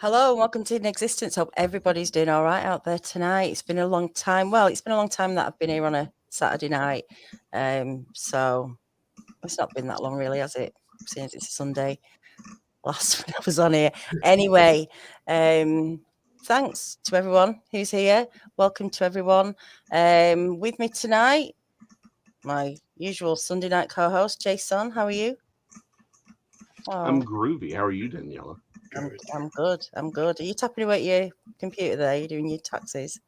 Hello, and welcome to In Existence. Hope everybody's doing all right out there tonight. It's been a long time. Well, it's been a long time that I've been here on a Saturday night. So it's not been that long, really, has it? Since it's a Sunday. Last when I was on here. Anyway, thanks to everyone who's here. Welcome to everyone. With me tonight, my usual Sunday night co-host, Jason. How are you? I'm groovy. How are you, Daniela? I'm good. I'm good. Are you tapping away at your computer there? You're doing your taxes?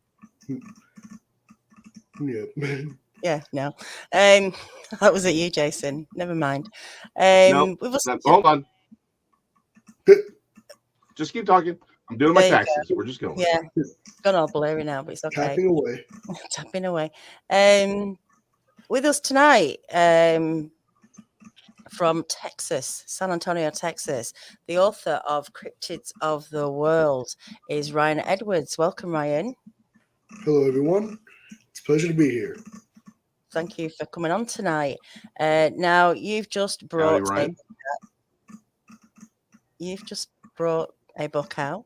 Yeah. Yeah, no. That was at you, Jason. Never mind. No, With us, hold on. Just keep talking. I'm doing my There you taxes. We're just going. yeah, gone all blurry now, but it's okay. Tapping away. Tapping away. With us tonight, from Texas, San Antonio, Texas, the author of Cryptids of the World is Ryan Edwards. Welcome, Ryan. Hello, everyone. It's a pleasure to be here. Thank you for coming on tonight. Now, you've just brought a book out.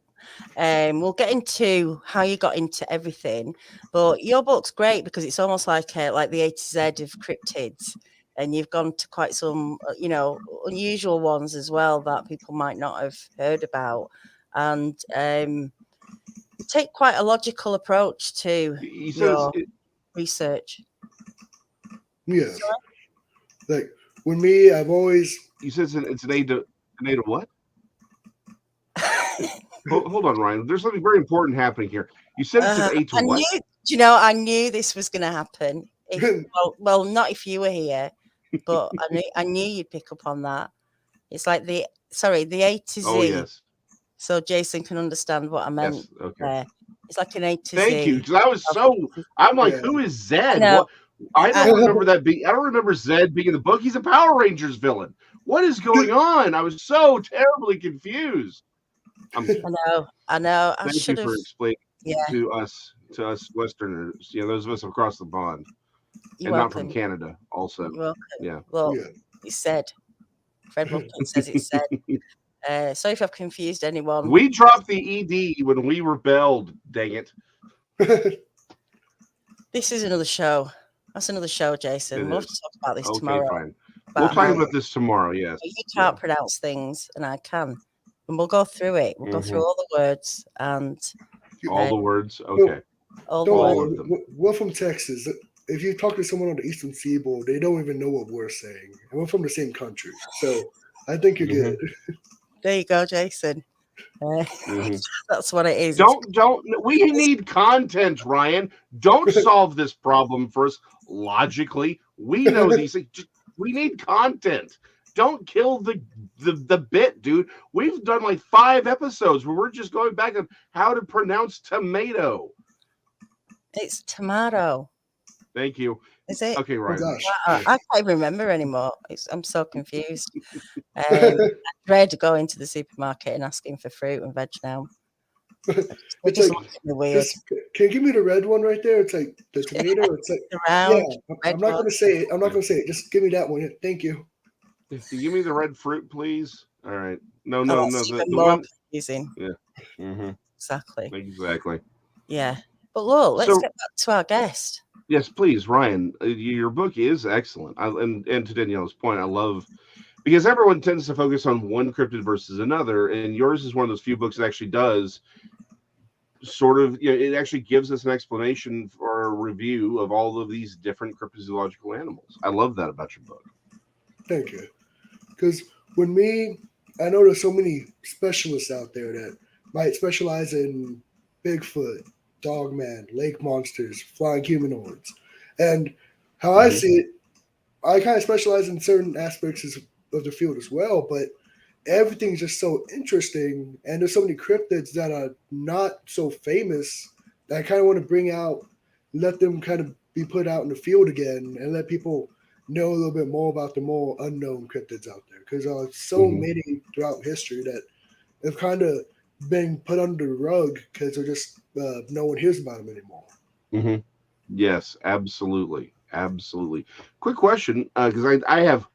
We'll get into how you got into everything, but your book's great because it's almost like the A to Z of cryptids, and you've gone to quite some unusual ones as well that people might not have heard about, and you take quite a logical approach to your research. Yeah. Like, with me, I've always... You said it's an A to what? Hold on, Ryan. There's something very important happening here. You said it's an A to what? I knew this was going to happen. Well, not if you were here, but I knew you'd pick up on that. It's like the A to Z. Oh, yes. So Jason can understand what I meant. Yes, okay. There. It's like an A to Z. Thank you, because I'm like, who is Zed? I don't remember that being. I don't remember Zed being in the book. He's a Power Rangers villain. What is going on? I was so terribly confused. I know. I should have. Thank you for explaining to us Westerners. Those of us across the pond, You're and welcome. Not from Canada. Also, you're welcome. Yeah. Well, it's said. Fred Wilkin says it's said. Sorry if I've confused anyone. We dropped the ED when we rebelled. Dang it! This is another show. That's another show, Jason. We'll have to talk about this tomorrow. Fine. We'll talk about this tomorrow. Yes. You can't pronounce things, and I can. And we'll go through it. We'll go through all the words and all the words. Okay. All of them. We're from Texas. If you talk to someone on the Eastern Seaboard, they don't even know what we're saying. And we're from the same country, so I think you're good. There you go, Jason. That's what it is. Don't. We need content, Ryan. Don't solve this problem for us logically. We know these things. We need content. Don't kill the bit, dude. We've done like 5 episodes where we're just going back on how to pronounce tomato. It's tomato. Thank you. Is it? Okay, Ryan. I can't remember anymore. I'm so confused. I dread going to the supermarket and asking for fruit and veg now. It's like, weird. Can you give me the red one right there? It's like the tomato. It's like I'm not going to say it. I'm not going to say it. Just give me that one. Thank you. Give me the red fruit, please. All right. No. The one confusing. Yeah. Mm-hmm. Exactly. Yeah. But look, let's get back to our guest. Yes, please, Ryan. Your book is excellent. And to Danielle's point, I love because everyone tends to focus on one cryptid versus another, and yours is one of those few books that actually does sort of. It actually gives us an explanation or a review of all of these different cryptozoological animals. I love that about your book. Thank you. Because I know there's so many specialists out there that might specialize in Bigfoot, Dogman, lake monsters, flying humanoids. And how I see it, I kind of specialize in certain aspects of the field as well, but everything's just so interesting. And there's so many cryptids that are not so famous that I kind of want to bring out, let them kind of be put out in the field again and let people know a little bit more about the more unknown cryptids out there. Because so many throughout history that have kind of been put under the rug because they're just no one hears about them anymore. Mm-hmm. Yes, absolutely. Quick question, because I have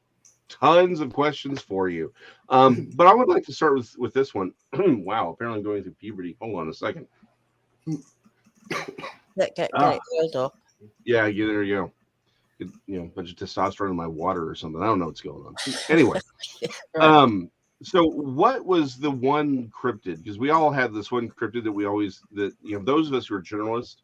tons of questions for you. But I would like to start with this one. Wow, apparently I'm going through puberty. Hold on a second. Get it oiled up. Yeah, there you go. A bunch of testosterone in my water or something. I don't know what's going on. Anyway, Right. so what was the one cryptid? Because we all have this one cryptid that those of us who are generalists,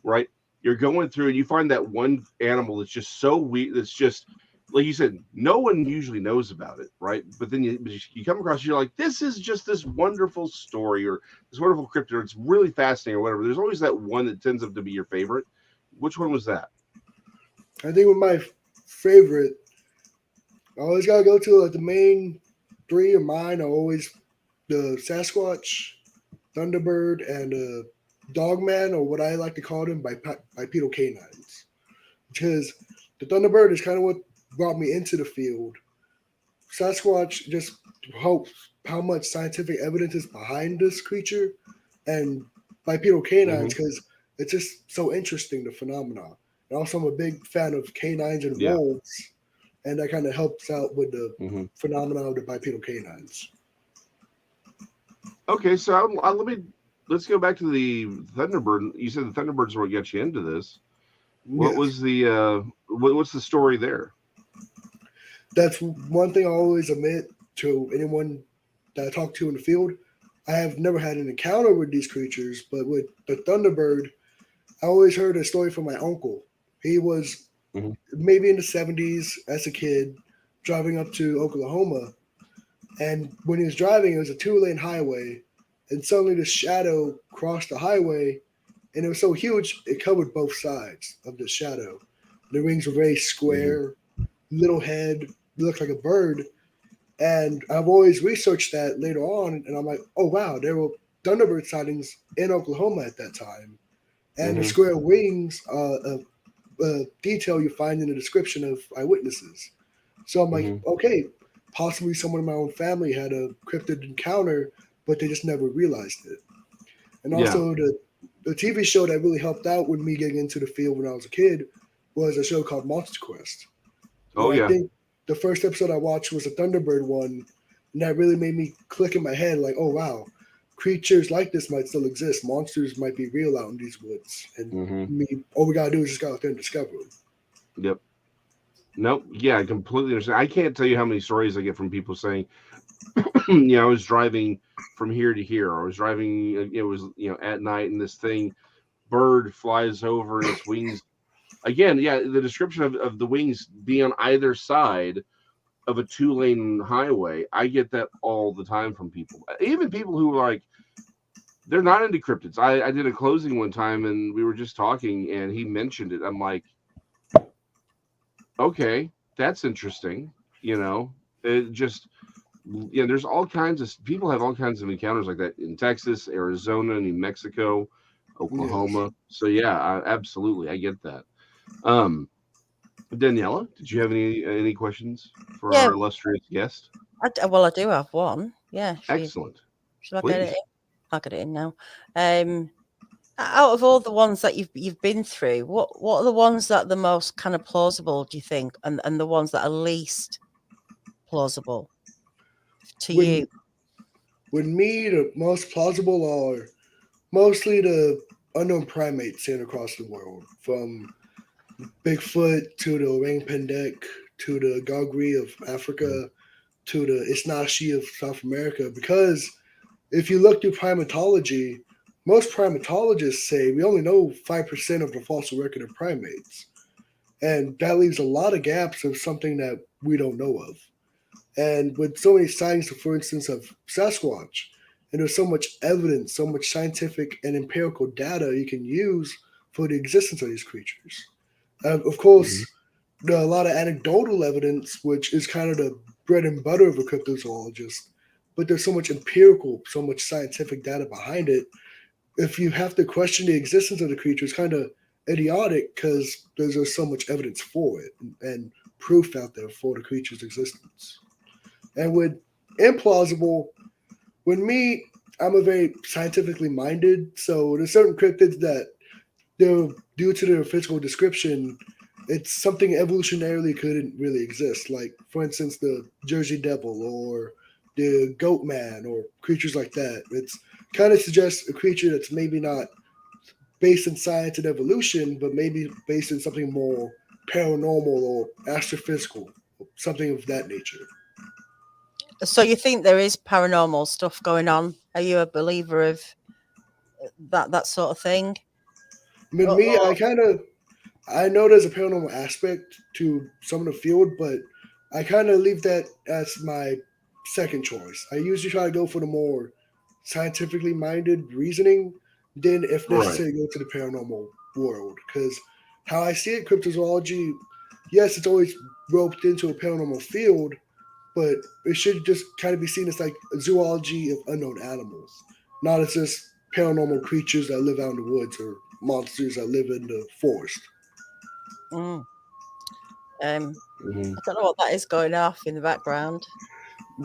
right? You're going through and you find that one animal that's just so weird. That's just like you said, no one usually knows about it, right? But then you come across, you're like, this is just this wonderful story or this wonderful cryptid, or it's really fascinating or whatever. There's always that one that tends up to be your favorite. Which one was that? I think with my favorite, I always gotta go to the main three of mine are always the Sasquatch, Thunderbird, and Dogman, or what I like to call them, bipedal canines. Because the Thunderbird is kind of what brought me into the field. Sasquatch just how much scientific evidence is behind this creature, and bipedal canines because it's just so interesting, the phenomenon. And also, I'm a big fan of canines and wolves, and that kind of helps out with the phenomenon of the bipedal canines. Okay, so let's go back to the Thunderbird. You said the Thunderbirds are what got you into this. What was the what's the story there? That's one thing I always admit to anyone that I talk to in the field. I have never had an encounter with these creatures, but with the Thunderbird, I always heard a story from my uncle. He was maybe in the 70s as a kid driving up to Oklahoma. And when he was driving, it was a 2-lane highway. And suddenly the shadow crossed the highway. And it was so huge, it covered both sides of the shadow. The wings were very square, little head, looked like a bird. And I've always researched that later on. And I'm like, oh, wow, there were Thunderbird sightings in Oklahoma at that time. And the square wings detail you find in the description of eyewitnesses. So I'm like, okay, possibly someone in my own family had a cryptid encounter, but they just never realized it. And also the TV show that really helped out with me getting into the field when I was a kid was a show called Monster Quest. I think the first episode I watched was a Thunderbird one, and that really made me click in my head like, oh, wow, creatures like this might still exist. Monsters might be real out in these woods. And all we got to do is just go out there and discover them. Yep. Nope. Yeah, I completely understand. I can't tell you how many stories I get from people saying, I was driving from here to here, or I was driving, it was, at night, and this bird flies over and its wings. Again, the description of the wings being on either side of a 2-lane highway, I get that all the time from people. Even people who are like, they're not into cryptids. I did a closing one time, and we were just talking, and he mentioned it. I'm like, okay, that's interesting. It just, there's all kinds of people have all kinds of encounters like that in Texas, Arizona, New Mexico, Oklahoma. Yes. So absolutely, I get that. Daniela, did you have any questions for our illustrious guest? I do have one. Yeah. Excellent. Should I get it in? I'll get it in now. Out of all the ones that you've been through, what are the ones that are the most kind of plausible, do you think, and the ones that are least plausible to you? With me, the most plausible are mostly the unknown primates seen across the world, from Bigfoot to the orang pendek to the Gagri of Africa to the Isnashi of South America. Because if you look through primatology, most primatologists say we only know 5% of the fossil record of primates. And that leaves a lot of gaps of something that we don't know of. And with so many sightings, for instance, of Sasquatch, and there's so much evidence, so much scientific and empirical data you can use for the existence of these creatures. Of course, there are a lot of anecdotal evidence, which is kind of the bread and butter of a cryptozoologist, but there's so much empirical, so much scientific data behind it. If you have to question the existence of the creature, it's kind of idiotic because there's just so much evidence for it and proof out there for the creature's existence. And with implausible, when me, I'm a very scientifically minded, so there's certain cryptids that they're due to their physical description it's something evolutionarily couldn't really exist. Like, for instance, the Jersey Devil or the Goat Man or creatures like that. It's kind of suggests a creature that's maybe not based in science and evolution, but maybe based in something more paranormal or astrophysical, something of that nature. So you think there is paranormal stuff going on? Are you a believer of that sort of thing? I mean, me, I know there's a paranormal aspect to some of the field, but I kind of leave that as my second choice. I usually try to go for the more scientifically minded reasoning, then, if Right. necessary, go to the paranormal world. Because how I see it, cryptozoology, yes, it's always roped into a paranormal field, but it should just kind of be seen as like a zoology of unknown animals, not as just paranormal creatures that live out in the woods or monsters that live in the forest. Mm. Mhm. I don't know what that is going off in the background.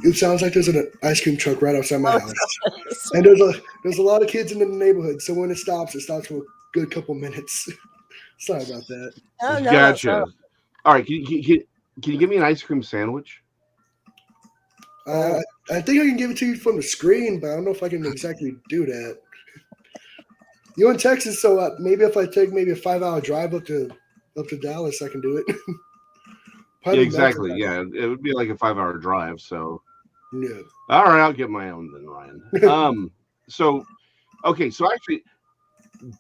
It sounds like there's an ice cream truck right outside my Oh, house, it's- and there's a lot of kids in the neighborhood. So when it stops for a good couple minutes. Sorry about that. oh no, that's all Gotcha. All right. Can you give me an ice cream sandwich? I I think I can give it to you from the screen, but I don't know if I can exactly do that. You're in Texas, so maybe if I take maybe a 5 hour drive up to Dallas, I can do it. Yeah, Probably melted exactly. by Yeah, it would be like a 5 hour drive. So, then. all right, I'll get my own then, Ryan. Yeah. So okay, so actually,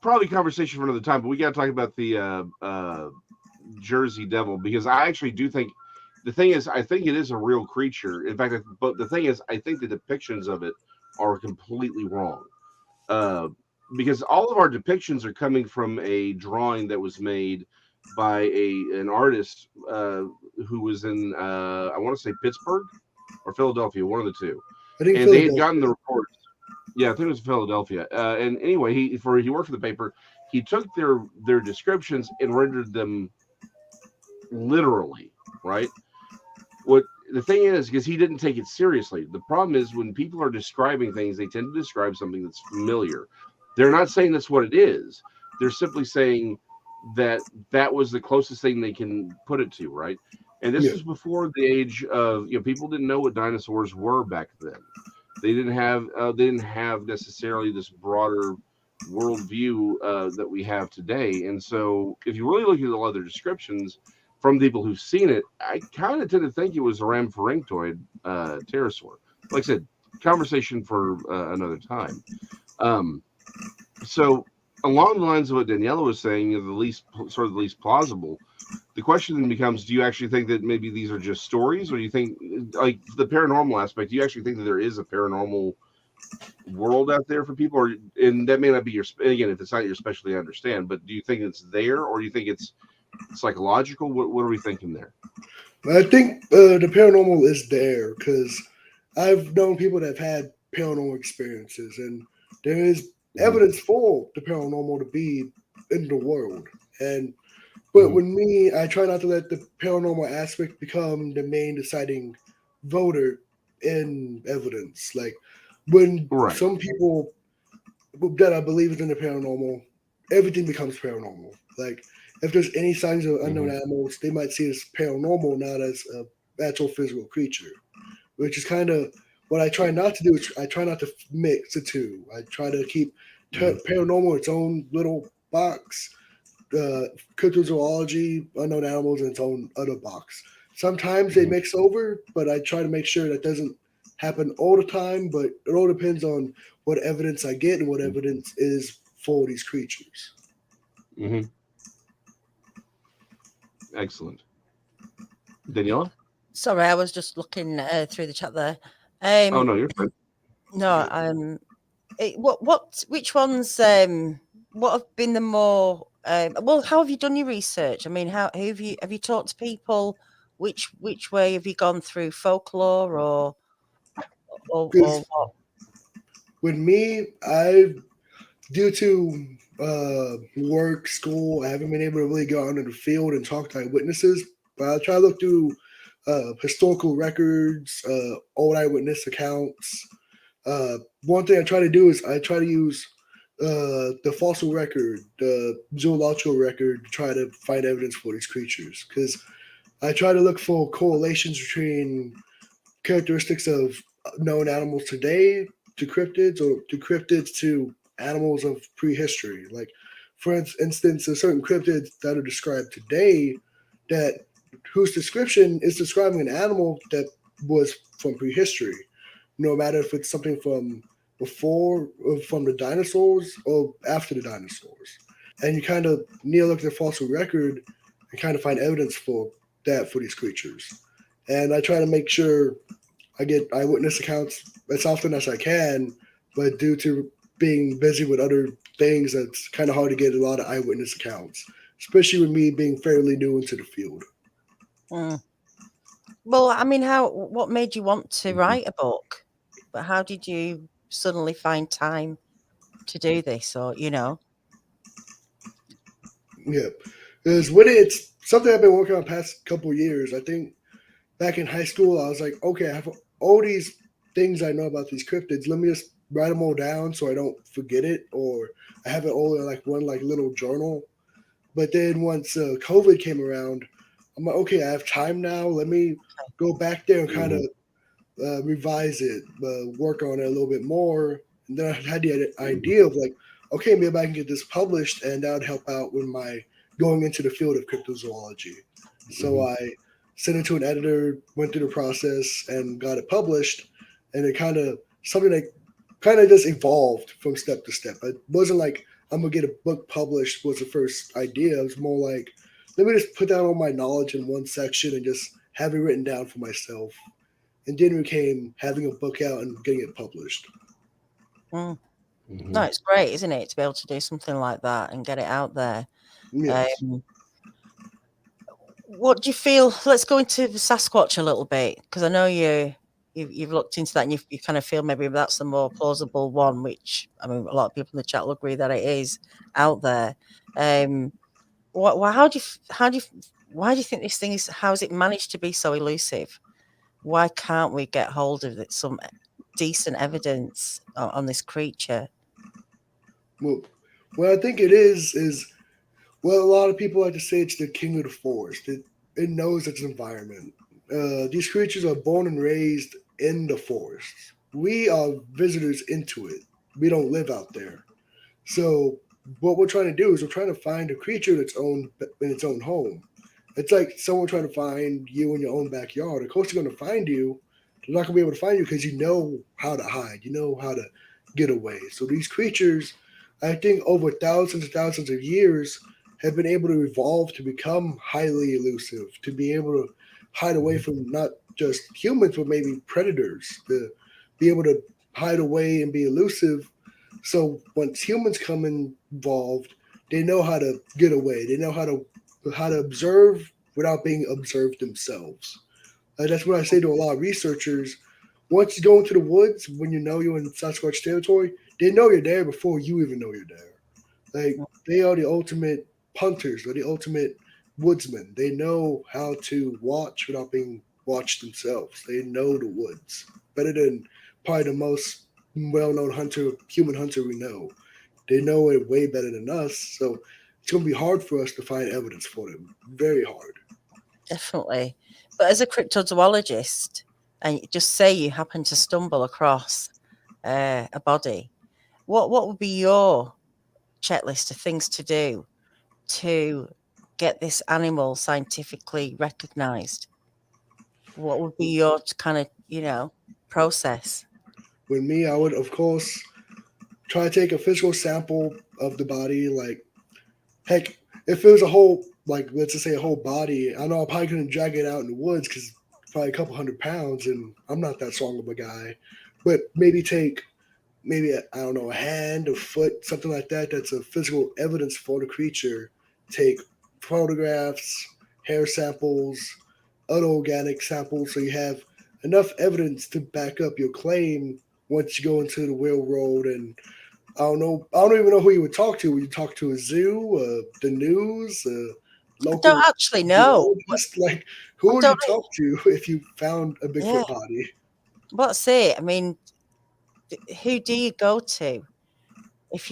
probably conversation for another time, but we got to talk about the Jersey Devil because I actually do think the thing is, I think it is a real creature. In fact, but the thing is, I think the depictions of it are completely wrong. Uh, because all of our depictions are coming from a drawing that was made by an artist who was in I want to say Pittsburgh or Philadelphia, one of the two, I think and they had gotten Philadelphia. the reports. Yeah, I think it was Philadelphia. And anyway, he worked for the paper. He took their descriptions and rendered them literally, right? What the thing is, because he didn't take it seriously. The problem is when people are describing things, they tend to describe something that's familiar. They're not saying that's what it is. They're simply saying that that was the closest thing they can put it to, right? And this Yeah. was before the age of people didn't know what dinosaurs were back then. They didn't have necessarily this broader worldview that we have today. And so, if you really look at a lot of their descriptions from people who've seen it, I kind of tend to think it was a rhamphorhynchoid pterosaur. Like I said, conversation for another time. Um, so, along the lines of what Daniela was saying, the least plausible. The question then becomes: do you actually think that maybe these are just stories, or do you think, like the paranormal aspect, do you actually think that there is a paranormal world out there for people, or and that may not be your again, if it's not your specialty, I understand, but do you think it's there, or do you think it's psychological? What are we thinking there? I think the paranormal is there because I've known people that have had paranormal experiences, and there is Mhm. evidence for the paranormal to be in the world. And but Mhm. when me, I try not to let the paranormal aspect become the main deciding voter in evidence. Like when Right. some people that I believe is in the paranormal, everything becomes paranormal. Like if there's any signs of unknown Mhm. animals, they might see it as paranormal, not as a actual physical creature. Which is kind of what I try not to do. Is I try not to mix the two. I try to keep Mhm. paranormal its own little box, cryptozoology, unknown animals in its own other box. Sometimes they Mhm. mix over, but I try to make sure that doesn't happen all the time. But it all depends on what evidence I get and what evidence is for these creatures. Mhm. Excellent, Daniela. sorry, I was just looking through the chat there. Oh no, you're fine. No, which ones? What have been the more? Well, how have you done your research? I mean, who have you talked to people? Which way have you gone through folklore or Because what? with me, I due to work, school, I haven't been able to really go out into the field and talk to eyewitnesses. But I try to look through historical records, old eyewitness accounts. One thing I try to do is I try to use the fossil record, the zoological record, to try to find evidence for these creatures. Because I try to look for correlations between characteristics of known animals today to cryptids, or to cryptids to animals of prehistory. Like, for instance, there's certain cryptids that are described today that whose description is describing an animal that was from prehistory, no matter if it's something from before or from the dinosaurs or after the dinosaurs. And you kind of need to look at the fossil record and kind of find evidence for that for these creatures. And I try to make sure I get eyewitness accounts as often as I can, but due to being busy with other things, it's kind of hard to get a lot of eyewitness accounts, especially with me being fairly new into the field. Well, I mean, what made you want to write a book? But how did you suddenly find time to do this? Or, you know? Yeah, because when it's something I've been working on the past couple of years. I think back in high school, I was like, okay, I have all these things I know about these cryptids. Let me just write them all down so I don't forget it, or I have it all in like one like little journal. But then once COVID came around, I'm like, okay, I have time now. Let me go back there and kind of revise it, work on it a little bit more. And then I had the idea of like, okay, maybe I can get this published, and that would help out with my going into the field of cryptozoology. So I sent it to an editor, went through the process, and got it published. And it kind of something that kind of just evolved from step to step. It wasn't like I'm gonna get a book published was the first idea. It was more like, let me just put down all my knowledge in one section and just have it written down for myself. And then it became having a book out and getting it published. No, it's great, isn't it, to be able to do something like that and get it out there. Yes. What do you feel? Let's go into the Sasquatch a little bit, because I know you've looked into that, and you kind of feel maybe that's the more plausible one, which, I mean, a lot of people in the chat will agree that it is out there. Why do you think this thing is? How has it managed to be so elusive? Why can't we get hold of some decent evidence on this creature? Well, what I think it is well, a lot of people like to say it's the king of the forest. It knows its environment. These creatures are born and raised in the forest. We are visitors into it. We don't live out there. So what we're trying to do is we're trying to find a creature in its own home. It's like someone trying to find you in your own backyard. Of course, they're going to find you. They're not going to be able to find you because you know how to hide. You know how to get away. So these creatures, I think, over thousands and thousands of years, have been able to evolve to become highly elusive, to be able to hide away from not just humans, but maybe predators, to be able to hide away and be elusive. So once humans come involved, they know how to get away. They know how to observe without being observed themselves. That's what I say to a lot of researchers. Once you go into the woods, when you know you're in Sasquatch territory, they know you're there before you even know you're there. Like, they are the ultimate hunters or the ultimate woodsmen. They know how to watch without being watched themselves. They know the woods better than probably the most well-known human hunter we know. They know it way better than us. So it's going to be hard for us to find evidence for them. Very hard. Definitely. But as a cryptozoologist, and just say you happen to stumble across a body, what would be your checklist of things to do to get this animal scientifically recognized? What would be your kind of, process? With me, I would, of course, try to take a physical sample of the body. Like, heck, if it was a whole, like, let's just say a whole body, I know I probably couldn't drag it out in the woods because probably a couple 100 pounds, and I'm not that strong of a guy. But maybe take, I don't know, a hand, a foot, something like that. That's a physical evidence for the creature. Take photographs, hair samples, other organic samples, so you have enough evidence to back up your claim once you go into the real world. And I don't even know who you would talk to. Would you talk to a zoo, the news, local? I don't actually know. Like, who would you talk to if you found a Bigfoot body? What's it? I mean, who do you go to? if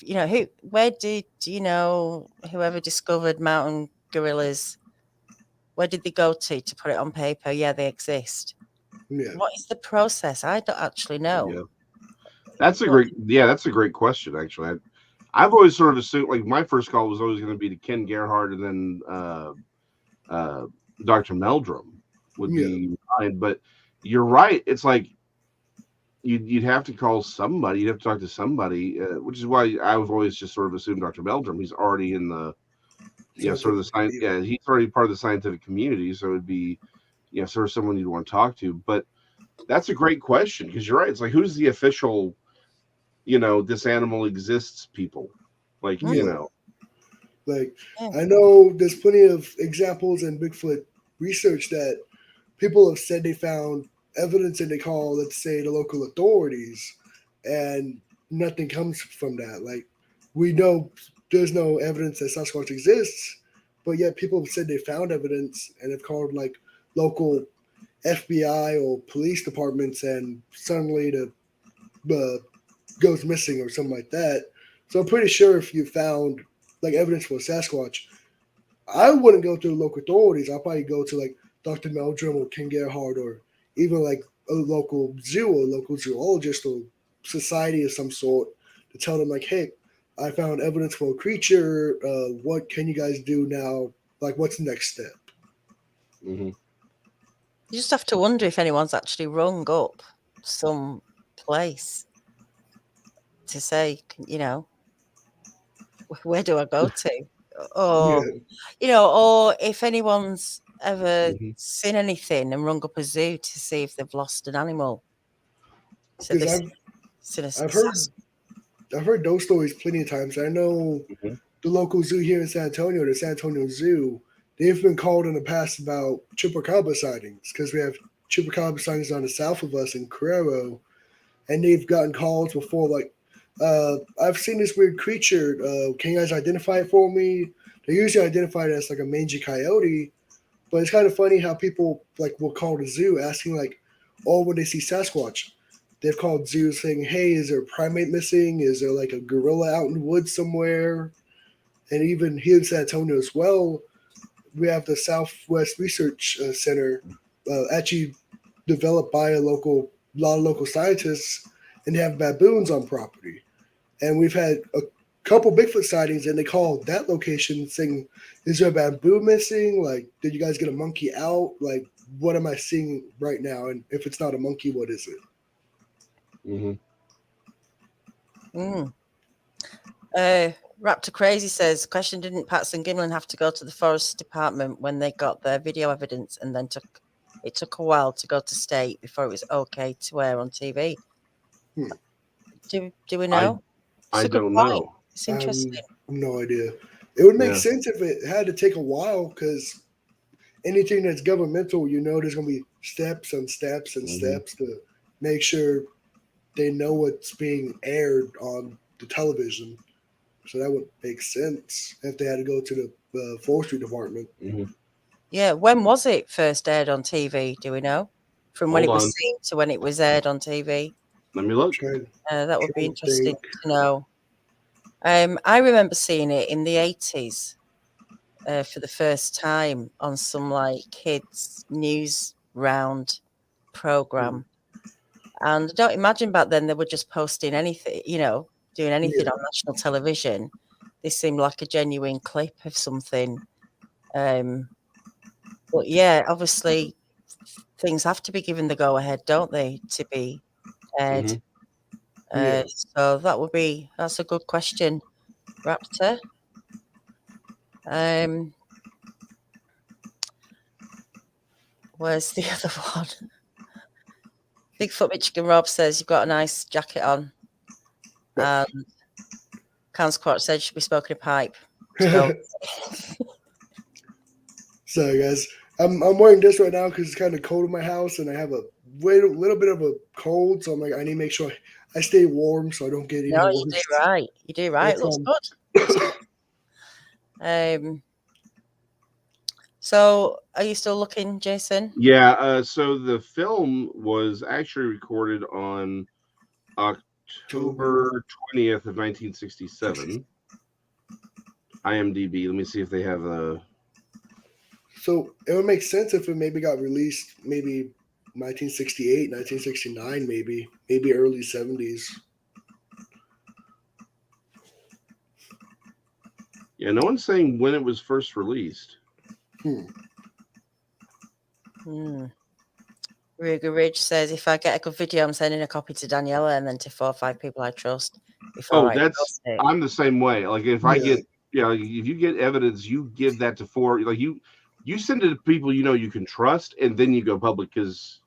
you know, where did you know whoever discovered mountain gorillas? Where did they go to put it on paper? Yeah, they exist. Yeah. What is the process? I don't actually know. Yeah. That's a great question, actually. I've always sort of assumed, like, my first call was always going to be to Ken Gerhard, and then Dr. Meldrum would be mine. But you're right. It's like you'd have to call somebody. You'd have to talk to somebody, which is why I've always just sort of assumed Dr. Meldrum. He's already in the sort of the science. Yeah, he's already part of the scientific community, so it'd be sort of someone you'd want to talk to. But that's a great question, because you're right. It's like, who's the official, this animal exists people? Like, Like, I know there's plenty of examples in Bigfoot research that people have said they found evidence, and they call, let's say, the local authorities, and nothing comes from that. Like, we know there's no evidence that Sasquatch exists, but yet people have said they found evidence and have called, like, local FBI or police departments, and suddenly the goes missing or something like that. So I'm pretty sure if you found, like, evidence for Sasquatch, I wouldn't go to the local authorities. I'll probably go to, like, Dr. Meldrum or Ken Gerhard, or even like a local zoo or local zoologist or society of some sort, to tell them, like, hey, I found evidence for a creature. What can you guys do now? Like, what's the next step? Mm-hmm. You just have to wonder if anyone's actually rung up some place to say, where do I go to? Or, or if anyone's ever seen anything and rung up a zoo to see if they've lost an animal. So I've heard those stories plenty of times. I know the local zoo here in San Antonio, the San Antonio Zoo, they've been called in the past about chupacabra sightings, because we have chupacabra sightings on the south of us in Carrero, and they've gotten calls before, like, I've seen this weird creature. Can you guys identify it for me? They usually identify it as, like, a mangy coyote, but it's kind of funny how people, like, will call the zoo asking, like, when they see Sasquatch, they've called zoos saying, hey, is there a primate missing? Is there, like, a gorilla out in the woods somewhere? And even here in San Antonio as well, we have the Southwest Research Center, actually developed by a lot of local scientists, and they have baboons on property. And we've had a couple Bigfoot sightings, and they call that location saying, is there a bamboo missing? Like, did you guys get a monkey out? Like, what am I seeing right now? And if it's not a monkey, what is it? Raptor Crazy says, question, didn't Patterson-Gimlin have to go to the forest department when they got their video evidence, and then it took a while to go to state before it was okay to air on TV? Do we know? I don't know. It's interesting. No idea. It would make sense if it had to take a while, because anything that's governmental, there's going to be steps and steps and steps to make sure they know what's being aired on the television. So that would make sense if they had to go to the forestry department. Yeah, when was it first aired on TV? Do we know? From when it was seen to when it was aired on TV? Let me look. That would be interesting to know. I remember seeing it in the 80s for the first time on some, like, kids news round program. And I don't imagine back then they were just posting anything, doing anything on national television. This seemed like a genuine clip of something. But yeah, obviously things have to be given the go ahead, don't they, to be aired? So that's a good question, Raptor. Where's the other one? Bigfoot Michigan Rob says, you've got a nice jacket on. And Cansquatch said, should be smoking a pipe. Sorry, guys. I'm wearing this right now because it's kind of cold in my house, and I have a little bit of a cold, so I'm like, I need to make sure I stay warm so I don't get any worse. You do right. You do right. Looks good. So, are you still looking, Jason? Yeah. So the film was actually recorded on October 20th of 1967. IMDb. Let me see if they have a. So it would make sense if it maybe got released maybe 1968, 1969, maybe early 70s. Yeah, no one's saying when it was first released. Ruger Ridge says, if I get a good video, I'm sending a copy to Daniela and then to 4 or 5 people I trust before I post it. I'm the same way. Like if I get, if you get evidence, you give that to 4. Like you send it to people you can trust, and then you go public because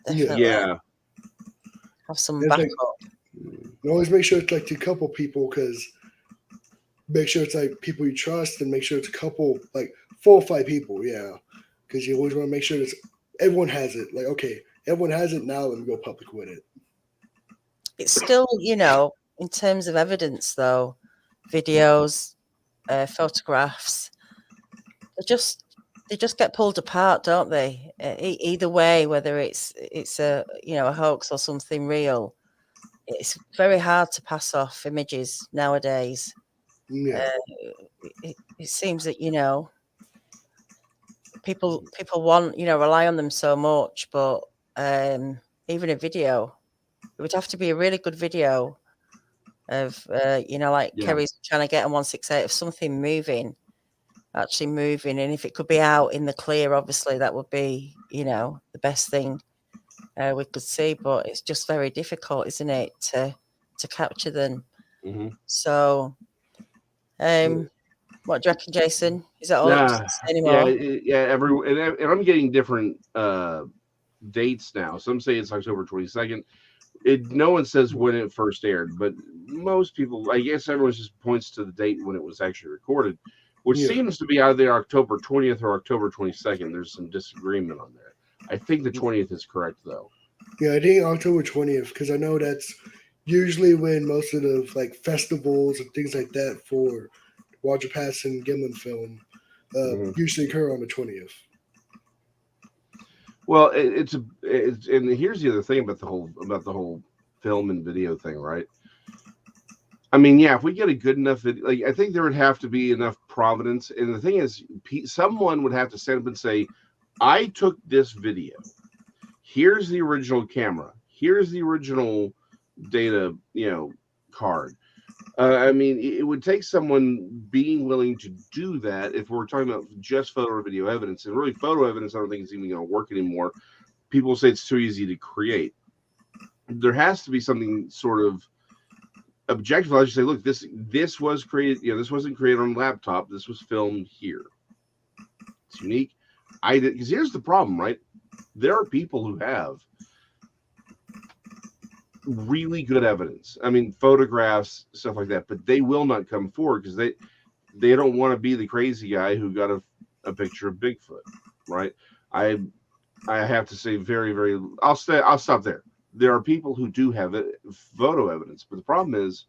have some backup. You always make sure it's like to a couple people, because make sure it's like people you trust, and make sure it's a couple, like 4 or 5 people, because you always want to make sure that everyone has it. Like, okay, everyone has it, now let me go public with it. It's still, in terms of evidence, though, videos, photographs, they just get pulled apart, don't they? Either way, whether it's a a hoax or something real, it's very hard to pass off images nowadays. It seems that people want rely on them so much, but even a video, it would have to be a really good video of Kerry's trying to get on 168 of something actually moving, and if it could be out in the clear, obviously that would be the best thing we could see, but it's just very difficult, isn't it, to capture them. So what do you reckon, Jason? Is that all anymore? And I'm getting different dates now. Some say it's October 22nd. No one says when it first aired, but most people, I guess everyone just points to the date when it was actually recorded, which seems to be either October 20th or October 22nd. There's some disagreement on that. I think the 20th is correct, though. Yeah, I think October 20th, because I know that's usually when most of the festivals and things like that for Roger Patterson-Gimlin film usually occur on the 20th. Well, and here's the other thing about the whole film and video thing, right? I mean, if we get a good enough video, I think there would have to be enough provenance. And the thing is, someone would have to stand up and say, I took this video. Here's the original camera. Here's the original data, card. I mean, it would take someone being willing to do that if we're talking about just photo or video evidence. And really, photo evidence, I don't think it's even going to work anymore. People say it's too easy to create. There has to be something sort of objective. I just say, look, this was created. This wasn't created on a laptop. This was filmed here. It's unique. Because here's the problem, right? There are people who have really good evidence. I mean, photographs, stuff like that, but they will not come forward because they don't want to be the crazy guy who got a picture of Bigfoot, right? I have to say very, very. I'll stop there. There are people who do have photo evidence, but the problem is,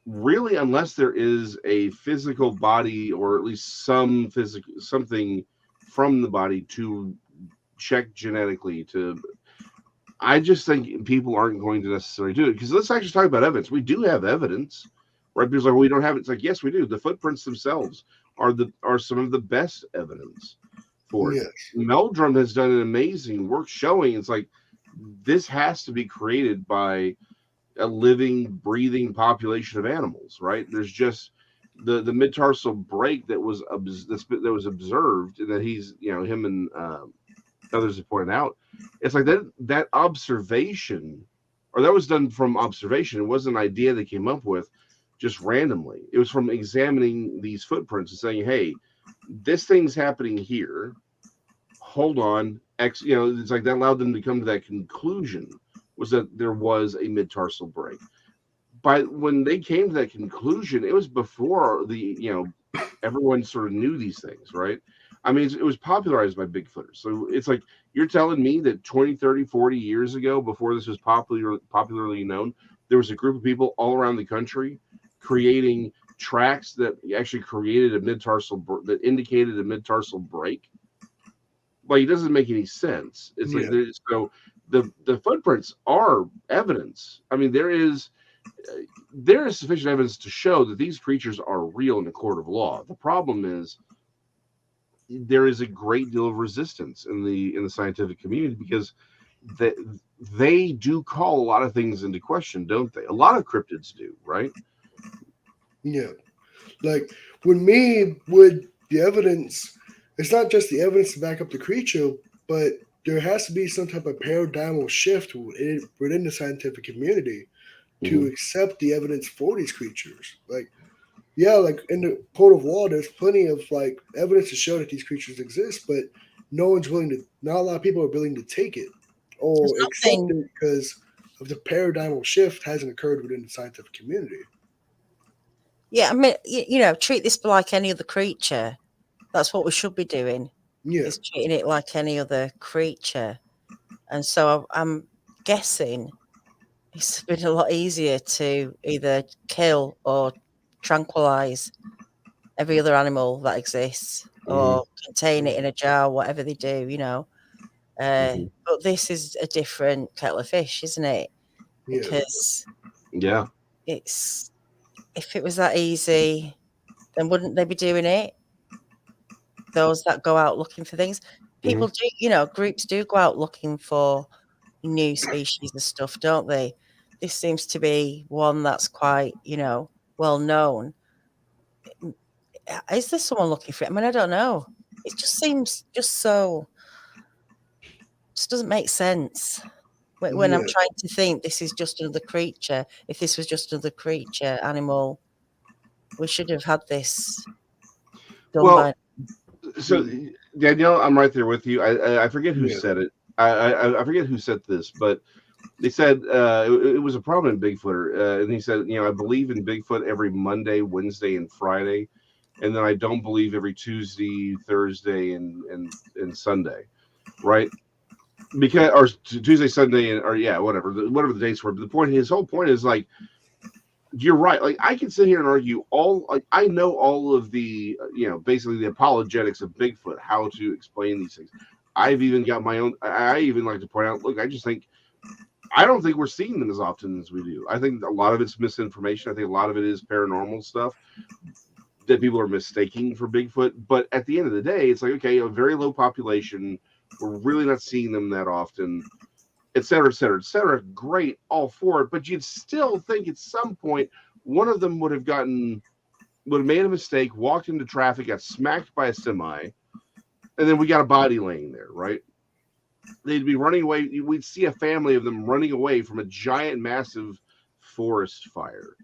really, unless there is a physical body or at least something from the body to check genetically I just think people aren't going to necessarily do it. Because let's actually talk about evidence. We do have evidence, right? People are like, well, we don't have it. It's like, yes, we do. The footprints themselves are some of the best evidence for it. Meldrum has done an amazing work showing it's like this has to be created by a living, breathing population of animals, right? There's just the mid-tarsal break that was observed, and that he's him and others have pointed out. It's like that observation, or that was done from observation. It wasn't an idea they came up with just randomly. It was from examining these footprints and saying, hey, this thing's happening here. Hold on. It's like that allowed them to come to that conclusion, was that there was a mid-tarsal break. When they came to that conclusion, it was before everyone sort of knew these things, right? I mean, it was popularized by Bigfooters. So it's like you're telling me that 20, 30, 40 years ago, before this was popularly known, there was a group of people all around the country creating tracks that actually created that indicated a mid-tarsal break. Like, it doesn't make any sense. It's like so the footprints are evidence. I mean, there is sufficient evidence to show that these creatures are real in a court of law. The problem is there is a great deal of resistance in the scientific community because they do call a lot of things into question, don't they? A lot of cryptids do, right? Yeah. Like with me, with the evidence, it's not just the evidence to back up the creature, but there has to be some type of paradigmal shift within the scientific community to accept the evidence for these creatures. Like, yeah, like in the court of law, there's plenty of like evidence to show that these creatures exist, but not a lot of people are willing to take it or accept it because of the paradigmal shift hasn't occurred within the scientific community. Yeah, I mean, you know, treat this like any other creature. That's what we should be doing. Yeah. Is treating it like any other creature. And so I'm guessing it's been a lot easier to either kill or tranquilize every other animal that exists or contain it in a jar, whatever they do, you know. But this is a different kettle of fish, isn't it? Yeah. Because it's if it was that easy, then wouldn't they be doing it? Those that go out looking for things. People do, you know, groups do go out looking for new species and stuff, don't they? This seems to be one that's quite, you know, well known. Is there someone looking for it? I mean, I don't know. It just seems just doesn't make sense when I'm trying to think this is just another creature. If this was just another creature, animal, we should have had this done by. So Danielle, I'm right there with you. I forget who said it. I forget who said this, but they said it was a prominent Bigfooter, and he said, you know, I believe in Bigfoot every Monday, Wednesday, and Friday, and then I don't believe every Tuesday, Thursday, and Sunday, right? Because or Tuesday, Sunday, or whatever the dates were. But his whole point is like, you're right. Like I can sit here and argue I know all of the basically the apologetics of Bigfoot, how to explain these things. I've even got my own. I even like to point out. Look, I don't think we're seeing them as often as we do. I think a lot of it's misinformation. I think a lot of it is paranormal stuff that people are mistaking for Bigfoot. But at the end of the day, it's like, okay, a very low population. We're really not seeing them that often, et cetera, et cetera, et cetera. Great, all for it. But you'd still think at some point one of them would have made a mistake, walked into traffic, got smacked by a semi, and then we got a body laying there, right? They'd be running away. We'd see a family of them running away from a giant, massive forest fire.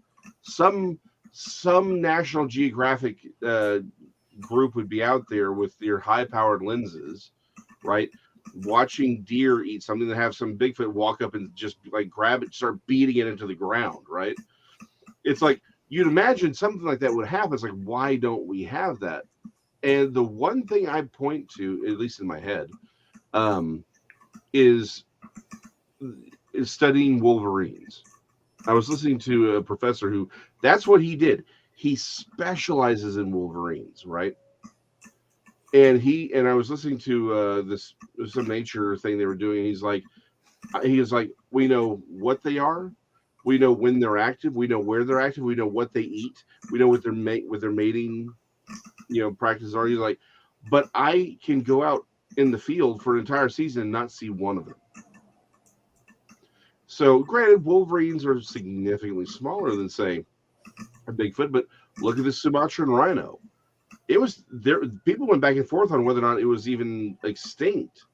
Some National Geographic group would be out there with their high-powered lenses, right, watching deer eat something, to have some Bigfoot walk up and just like grab it, start beating it into the ground, right? It's like you'd imagine something like that would happen. It's like, why don't we have that? And the one thing I point to, at least in my head, is studying wolverines. I was listening to a professor who that's what he did. He specializes in wolverines, right? And I was listening to some nature thing they were doing. He is like, we know what they are, we know when they're active, we know where they're active, we know what they eat, we know what their mating, practices are. He's like, but I can go out in the field for an entire season and not see one of them. So, granted, wolverines are significantly smaller than, say, a Bigfoot, but look at the Sumatran rhino. It was there. People went back and forth on whether or not it was even extinct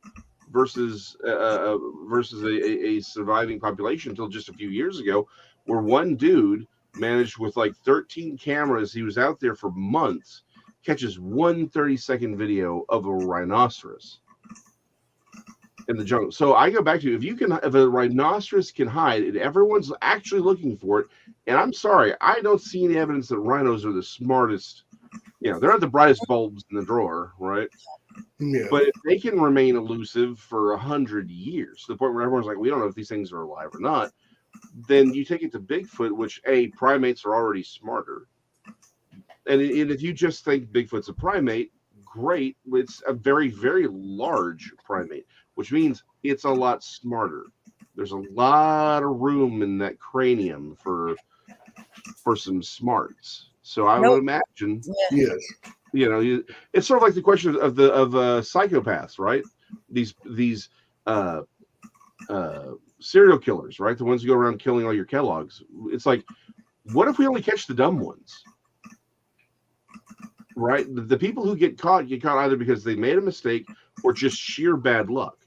versus a surviving population until just a few years ago, where one dude managed with like 13 cameras. He was out there for months, catches one 30-second video of a rhinoceros in the jungle. So I go back to, if a rhinoceros can hide and everyone's actually looking for it, and I'm sorry, I don't see any evidence that rhinos are the smartest. They're not the brightest bulbs in the drawer, right? Yeah. But if they can remain elusive for 100 years, to the point where everyone's like, we don't know if these things are alive or not, then you take it to Bigfoot, which primates are already smarter. And if you just think Bigfoot's a primate, great. It's a very, very large primate. which means it's a lot smarter. There's a lot of room in that cranium for some smarts. So I would imagine, Yes. it's sort of like the question of psychopaths, right? These serial killers, right? The ones who go around killing all your Kellogg's. It's like, what if we only catch the dumb ones? Right? The people who get caught either because they made a mistake or just sheer bad luck.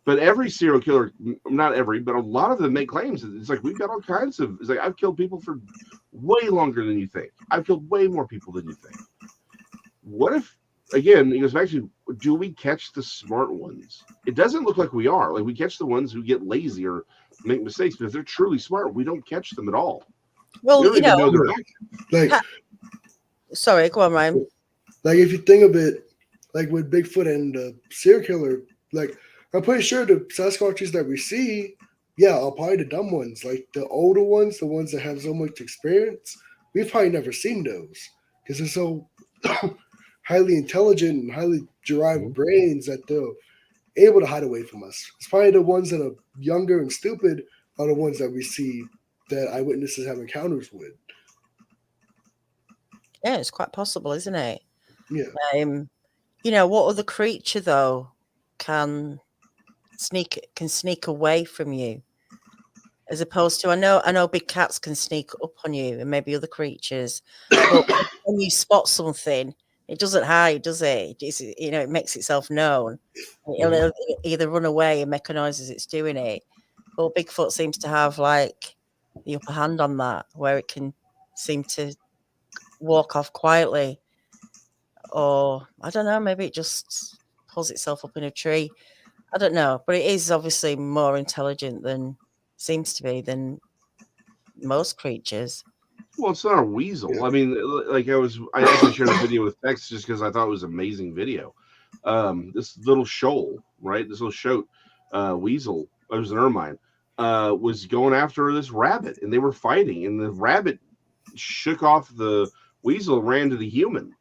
But every serial killer, not every, but a lot of them make claims. It's like, we've got all kinds of, it's like, I've killed people for way longer than you think. I've killed way more people than you think. What if, again, it goes back to, do we catch the smart ones? It doesn't look like we are. Like, we catch the ones who get lazy or make mistakes, but if they're truly smart, we don't catch them at all. Well, we don't even know they're like, sorry, go on, Ryan. Like, if you think of it, like with Bigfoot and the serial killer, like, I'm pretty sure the Sasquatches that we see, are probably the dumb ones. Like, the older ones, the ones that have so much experience, we've probably never seen those because they're so highly intelligent and highly derived brains that they're able to hide away from us. It's probably the ones that are younger and stupid are the ones that we see that eyewitnesses have encounters with. Yeah, it's quite possible, isn't it? Yeah. What other creature though can sneak away from you, as opposed to I know big cats can sneak up on you and maybe other creatures, but when you spot something, it doesn't hide, does it? It makes itself known. It'll either run away and make a noise as it's doing it, but Bigfoot seems to have like the upper hand on that, where it can seem to walk off quietly, or I don't know, maybe it just pulls itself up in a tree. I don't know, but it is obviously more intelligent seems to be than most creatures. Well, it's not a weasel. Yeah. I mean, like I actually shared a video with Tex just because I thought it was an amazing video. This little shoal, right? This little shoat weasel, it was an ermine, was going after this rabbit, and they were fighting, and the rabbit shook off the weasel, ran to the human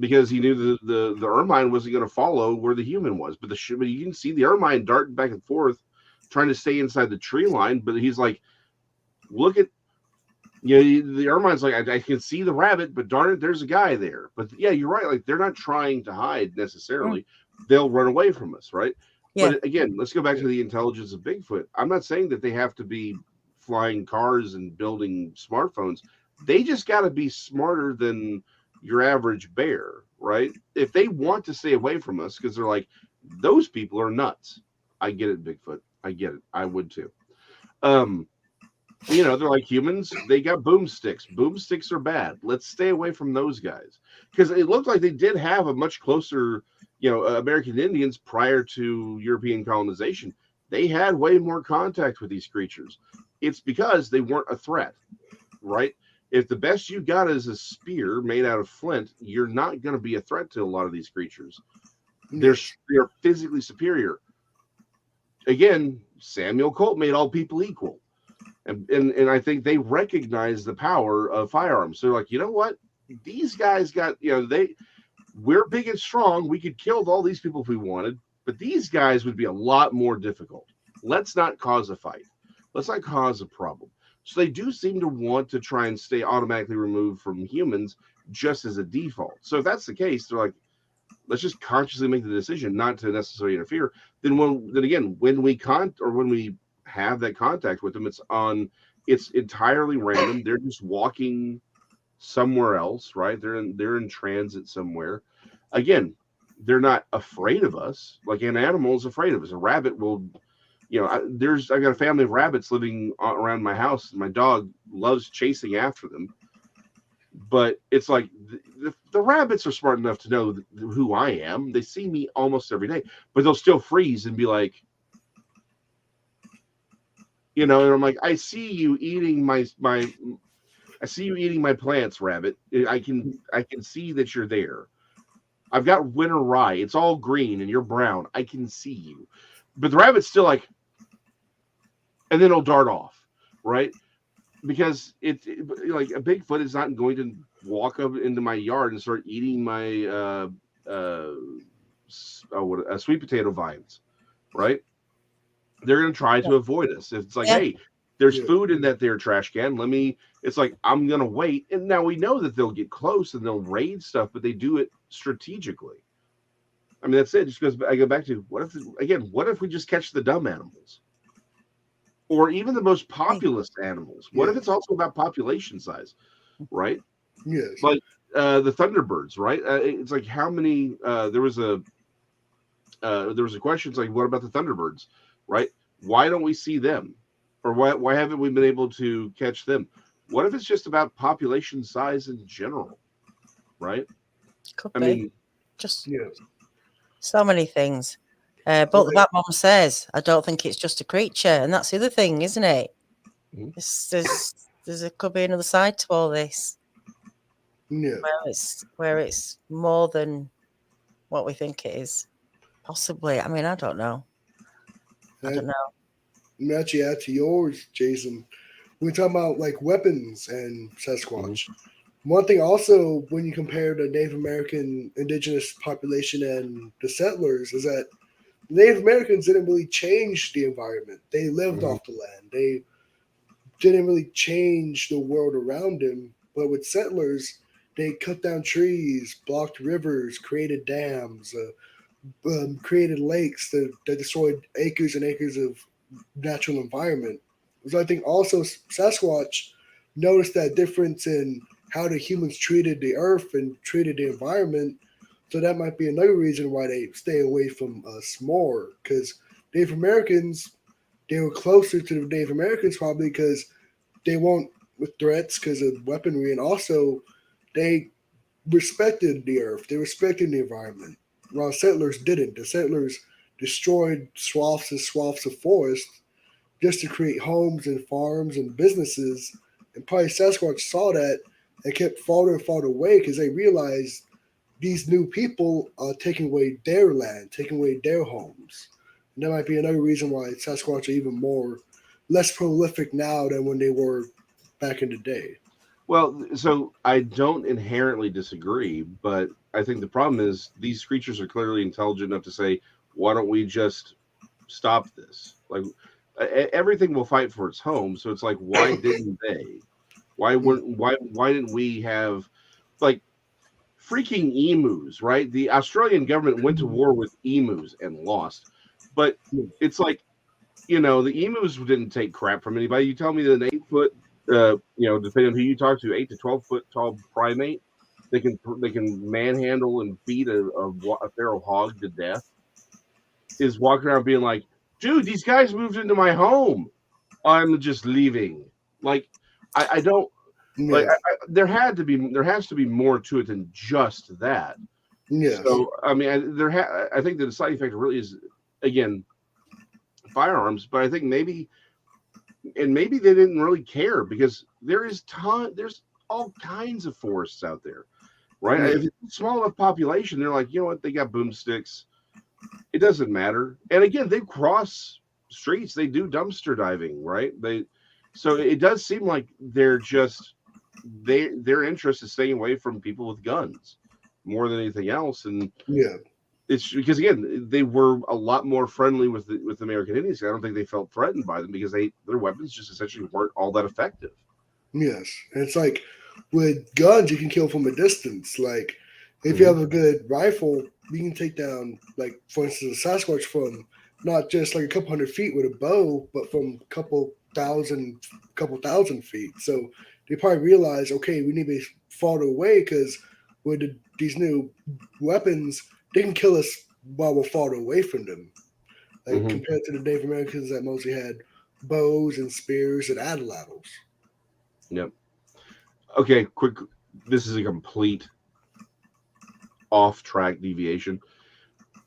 because he knew the ermine wasn't going to follow where the human was. But you can see the ermine darting back and forth, trying to stay inside the tree line. But he's like, look at, the ermine's like, I can see the rabbit, but darn it, there's a guy there. But yeah, you're right. Like, they're not trying to hide necessarily. They'll run away from us, right? Yeah. But again, let's go back to the intelligence of Bigfoot. I'm not saying that they have to be flying cars and building smartphones. They just got to be smarter than your average bear, right? If they want to stay away from us because they're like, those people are nuts. I get it, Bigfoot. I get it. I would too. They're like humans. They got boomsticks. Boomsticks are bad. Let's stay away from those guys, because it looked like they did have a much closer, American Indians prior to European colonization. They had way more contact with these creatures. It's because they weren't a threat, right? If the best you got is a spear made out of flint, you're not going to be a threat to a lot of these creatures. They're physically superior. Again, Samuel Colt made all people equal. And I think they recognize the power of firearms. So they're like, you know what? These guys got, we're big and strong. We could kill all these people if we wanted, but these guys would be a lot more difficult. Let's not cause a fight. Let's not cause a problem. So they do seem to want to try and stay automatically removed from humans just as a default. So if that's the case, they're like, let's just consciously make the decision not to necessarily interfere. Then when we have that contact with them, it's entirely random. They're just walking somewhere else, right? They're in transit somewhere. Again, they're not afraid of us. Like an animal is afraid of us. A rabbit will, I've got a family of rabbits living around my house. My dog loves chasing after them. But it's like the rabbits are smart enough to know who I am. They see me almost every day, but they'll still freeze and be like, and I'm like, I see you eating my plants, rabbit. I can see that you're there. I've got winter rye. It's all green and you're brown. I can see you. But the rabbit's still like, and then it'll dart off, right? Because it's like a Bigfoot is not going to walk up into my yard and start eating my sweet potato vines, right? They're going to try to avoid us. It's like, Yeah. hey, there's Yeah. food in that there trash can. It's like, I'm going to wait. And now we know that they'll get close and they'll raid stuff, but they do it strategically. I mean, that's it. Just goes. I go back to what if we just catch the dumb animals, or even the most populous animals? What if Yeah. it's also about population size, right? Yes. Like the Thunderbirds, right? It's like how many? There was a question. It's like, what about the Thunderbirds, right? Why don't we see them, or why haven't we been able to catch them? What if it's just about population size in general, right? Could I be. mean, Just Yeah. so many things. But Well, the Bat Mom says, I don't think it's just a creature. And that's the other thing, isn't it? Mhm. Could be another side to all this. Yeah. Where it's more than what we think it is. Possibly. I mean, I don't know. I don't know. And actually add to yours, Jason. We're talking about like weapons and Sasquatch. One thing also, when you compare the Native American indigenous population and the settlers, is that Native Americans didn't really change the environment. They lived Mhm. off the land. They didn't really change the world around them. But with settlers, they cut down trees, blocked rivers, created dams, created lakes that destroyed acres and acres of natural environment. So I think also Sasquatch noticed that difference in how the humans treated the earth and treated the environment. So that might be another reason why they stay away from us more. Because Native Americans, they were closer to the Native Americans probably because they weren't with threats because of weaponry, and also they respected the earth. They respected the environment. While settlers didn't. The settlers destroyed swaths and swaths of forest just to create homes and farms and businesses. And probably Sasquatch saw that and kept farther and farther away because they realized these new people are taking away their land, taking away their homes. And that might be another reason why Sasquatch are even more less prolific now than when they were back in the day. Well, so I don't inherently disagree, but I think the problem is these creatures are clearly intelligent enough to say, why don't we just stop this? Like everything will fight for its home. So it's like, why didn't they? Why didn't we have like freaking emus, right? The Australian government went to war with emus and lost. But it's like, the emus didn't take crap from anybody. You tell me that an 8 foot, depending on who you talk to, 8 to 12 foot tall primate, they can manhandle and beat a feral hog to death, is walking around being like, dude, these guys moved into my home. I'm just leaving. Like, I don't like. Yes. There has to be more to it than just that. Yes. So I mean, I think the deciding factor really is, again, firearms, but I think maybe they didn't really care because there's all kinds of forests out there, right? Yeah. If it's a small enough population, they're like, you know what, they got boomsticks. It doesn't matter. And again, they cross streets, they do dumpster diving, right? So it does seem like their interest is staying away from people with guns more than anything else. And Yeah. it's because, again, they were a lot more friendly with American Indians. I don't think they felt threatened by them because their weapons just essentially weren't all that effective. Yes. And it's like with guns, you can kill from a distance. Like if you have a good rifle, you can take down, like for instance, a Sasquatch from not just like a couple hundred feet with a bow, but from a couple thousand feet. So they probably realize, okay, we need to be farther away because with these new weapons, they can kill us while we're farther away from them. Like compared to the Native Americans that mostly had bows and spears and Atlatls. Yep. Okay, quick. This is a complete off-track deviation.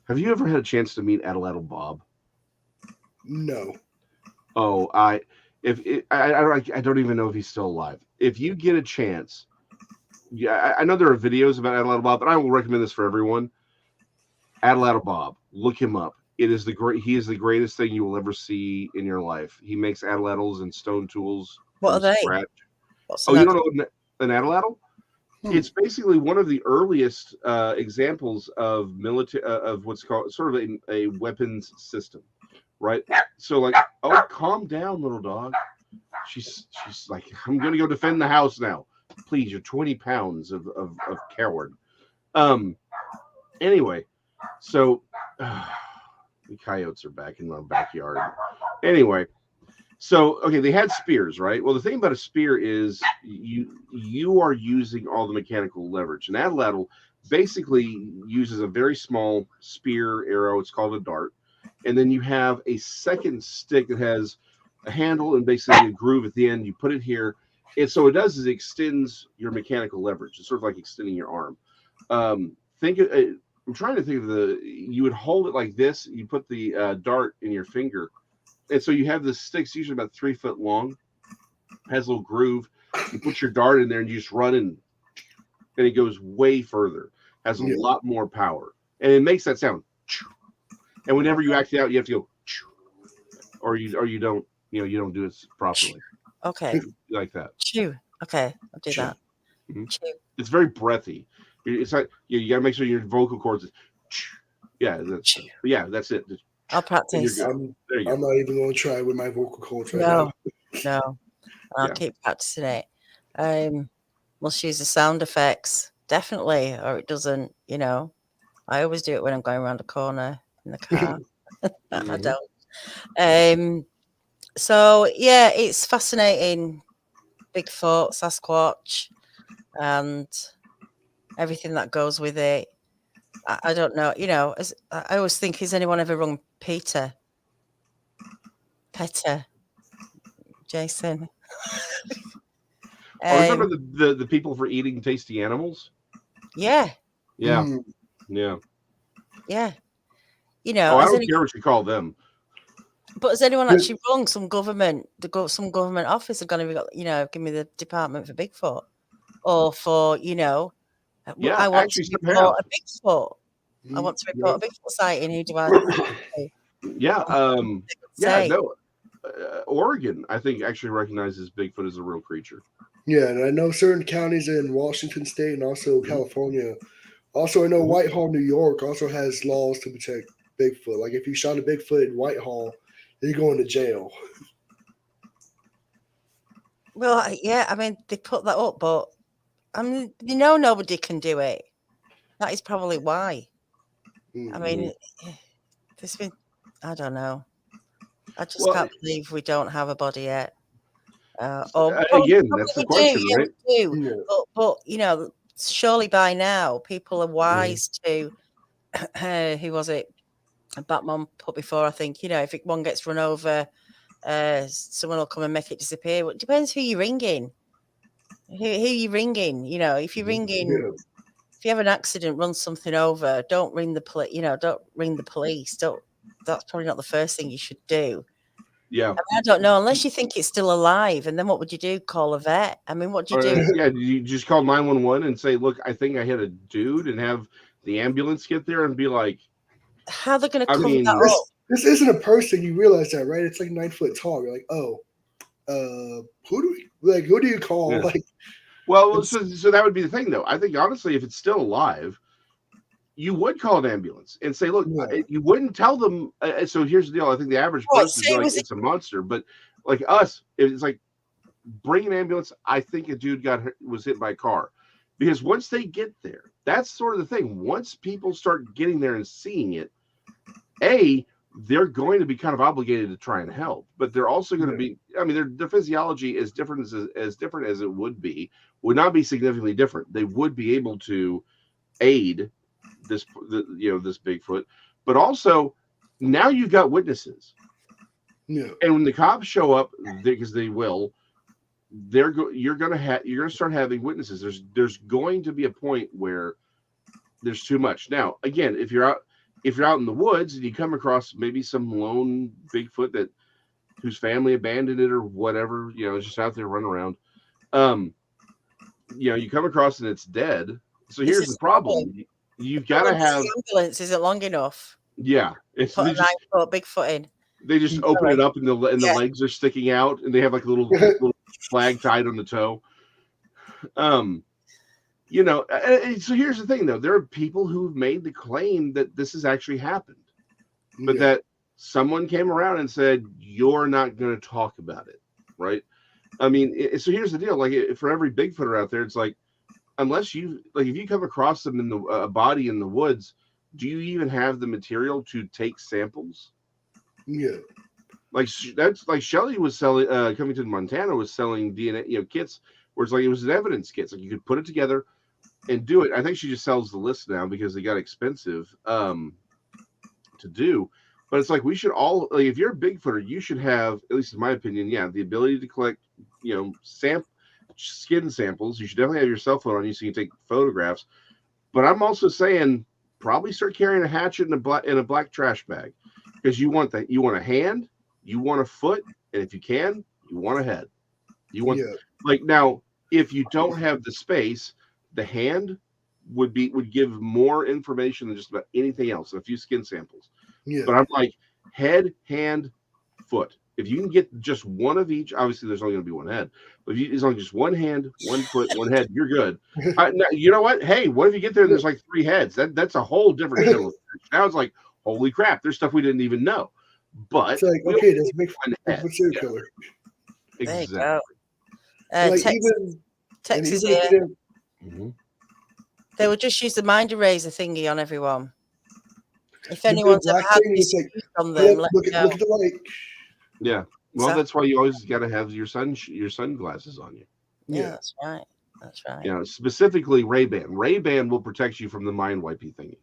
Have you ever had a chance to meet Atlatl Bob? No. Oh, I don't even know if he's still alive. If you get a chance, yeah, I know there are videos about Atlatl Bob, but I will recommend this for everyone. Atlatl Bob, look him up. He is the greatest thing you will ever see in your life. He makes atlatls and stone tools What from are they? scratch. What's Oh, you don't know an atlatl? It's basically one of the earliest examples of military of what's called sort of a weapons system, right? So like, oh, calm down, little dog. She's like, I'm gonna go defend the house now. Please, you're 20 pounds of coward. Anyway, so the coyotes are back in our backyard. Anyway, so okay, they had spears, right? Well, the thing about a spear is you are using all the mechanical leverage. And Atlatl basically uses a very small spear arrow. It's called a dart, and then you have a second stick that has a handle and basically a groove at the end. You put it here, and so it does is it extends your mechanical leverage. It's sort of like extending your arm. I'm trying to think of you would hold it like this. You put the dart in your finger. And so you have this stick's usually about 3 foot long, has a little groove. You put your dart in there and you just run and it goes way further. Has a lot more power. And it makes that sound. And whenever you act it out, you have to go or you don't, you don't do it properly. Okay. Like that. Chew. Okay, I'll do that. Mm-hmm. Chew. It's very breathy. It's like you gotta make sure your vocal cords that's it. I'll practice. I'm not even going to try with my vocal cords right now. No. I'll keep practicing it. Must use the sound effects, definitely, or it doesn't, I always do it when I'm going around a corner in the car. I don't. So, yeah, it's fascinating. Bigfoot, Sasquatch, and everything that goes with it. I don't know, I always think, has anyone ever rung Peter, Jason? Remember the people for eating tasty animals? Yeah. Yeah. Mm. Yeah. Yeah. I don't care what you call them. But has anyone actually rung some government? Some government office are going to be, give me the department for Bigfoot, or for, I want to report a Bigfoot. I want to report a Bigfoot sighting. Who do I? Yeah. No. Oregon, I think, actually recognizes Bigfoot as a real creature. Yeah, and I know certain counties in Washington State and also California. Also, I know Whitehall, New York, also has laws to protect Bigfoot. Like if you shot a Bigfoot in Whitehall, you're going to jail. Well, yeah, I mean, they put that up, but nobody can do it. That is probably why. Mm-hmm. I mean, there's been, I don't know. I just can't believe we don't have a body yet. Again, that's the question, right? We do. But surely by now people are wise to. Who was it? Batman put before, I think. If one gets run over, someone will come and make it disappear. Well, it depends who you're ringing. Who you ringing? If you're ringing, if you have an accident, run something over. Don't ring the police. Don't ring the police. That's probably not the first thing you should do. Yeah. I don't know, unless you think it's still alive, and then what would you do? Call a vet? I mean, what do you do? Yeah, you just call 911 and say, "Look, I think I hit a dude," and have the ambulance get there and be like, "How they're going to cover that up?" This isn't a person. You realize that, right? It's like 9 foot tall. You're like, who do you call? Yeah. Like, well, so that would be the thing, though. I think honestly, if it's still alive, you would call an ambulance and say, look, you wouldn't tell them. So here's the deal. I think the average person is like, it's a monster. But like us, it's like, bring an ambulance. I think a dude was hit by a car. Because once they get there, that's sort of the thing. Once people start getting there and seeing it, they're going to be kind of obligated to try and help. But they're also going to be, I mean, their physiology is different as different as it would not be significantly different. They would be able to aid this Bigfoot, but also now you've got witnesses. Yeah. And when the cops show up, because they will, you're going to start having witnesses. There's going to be a point where there's too much. Now, again, if you're out in the woods and you come across maybe some lone Bigfoot whose family abandoned it or whatever, it's just out there running around. You come across and it's dead. So here's the problem. You've got to have the ambulance isn't long enough. Yeah, put a 9-foot Bigfoot in. They just open it up and the legs are sticking out, and they have like a little flag tied on the toe. You know, so here's the thing, though. There are people who've made the claim that this has actually happened, but that someone came around and said, you're not going to talk about it, right? I mean, so here's the deal. Like, for every Bigfooter out there, it's like, unless you, like, if you come across them in the body in the woods, do you even have the material to take samples? Yeah. Like, that's like Shelley was selling, Covington, Montana was selling DNA, kits where it's like, it was an evidence kit. It's like you could put it together and do it. I think she just sells the list now because they got expensive to do. But it's like, we should all, like, if you're a Bigfooter, you should have, at least in my opinion, the ability to collect, skin samples. You should definitely have your cell phone on you so you can take photographs. But I'm also saying probably start carrying a hatchet in a black trash bag, because you want that. You want a hand, you want a foot, and if you can, you want a head. You want like, now, if you don't have the space, the hand would give more information than just about anything else. A few skin samples. Yeah. But I'm like, head, hand, foot. If you can get just one of each, obviously there's only going to be one head. But if it's only just one hand, one foot, one head, you're good. Now, you know what? Hey, what if you get there and there's like 3 heads? That's a whole different show. Now it's like, holy crap, there's stuff we didn't even know. But it's like, okay, that's Bigfoot serial killer. Exactly. Like, Texas here. They will just use the mind eraser thingy on everyone. If anyone's ever had this on them, look at the light. Yeah. Well, that's why you always got to have your sunglasses on you. Yeah, that's right. That's right. Yeah, specifically Ray-Ban. Ray-Ban will protect you from the mind wipey thingy.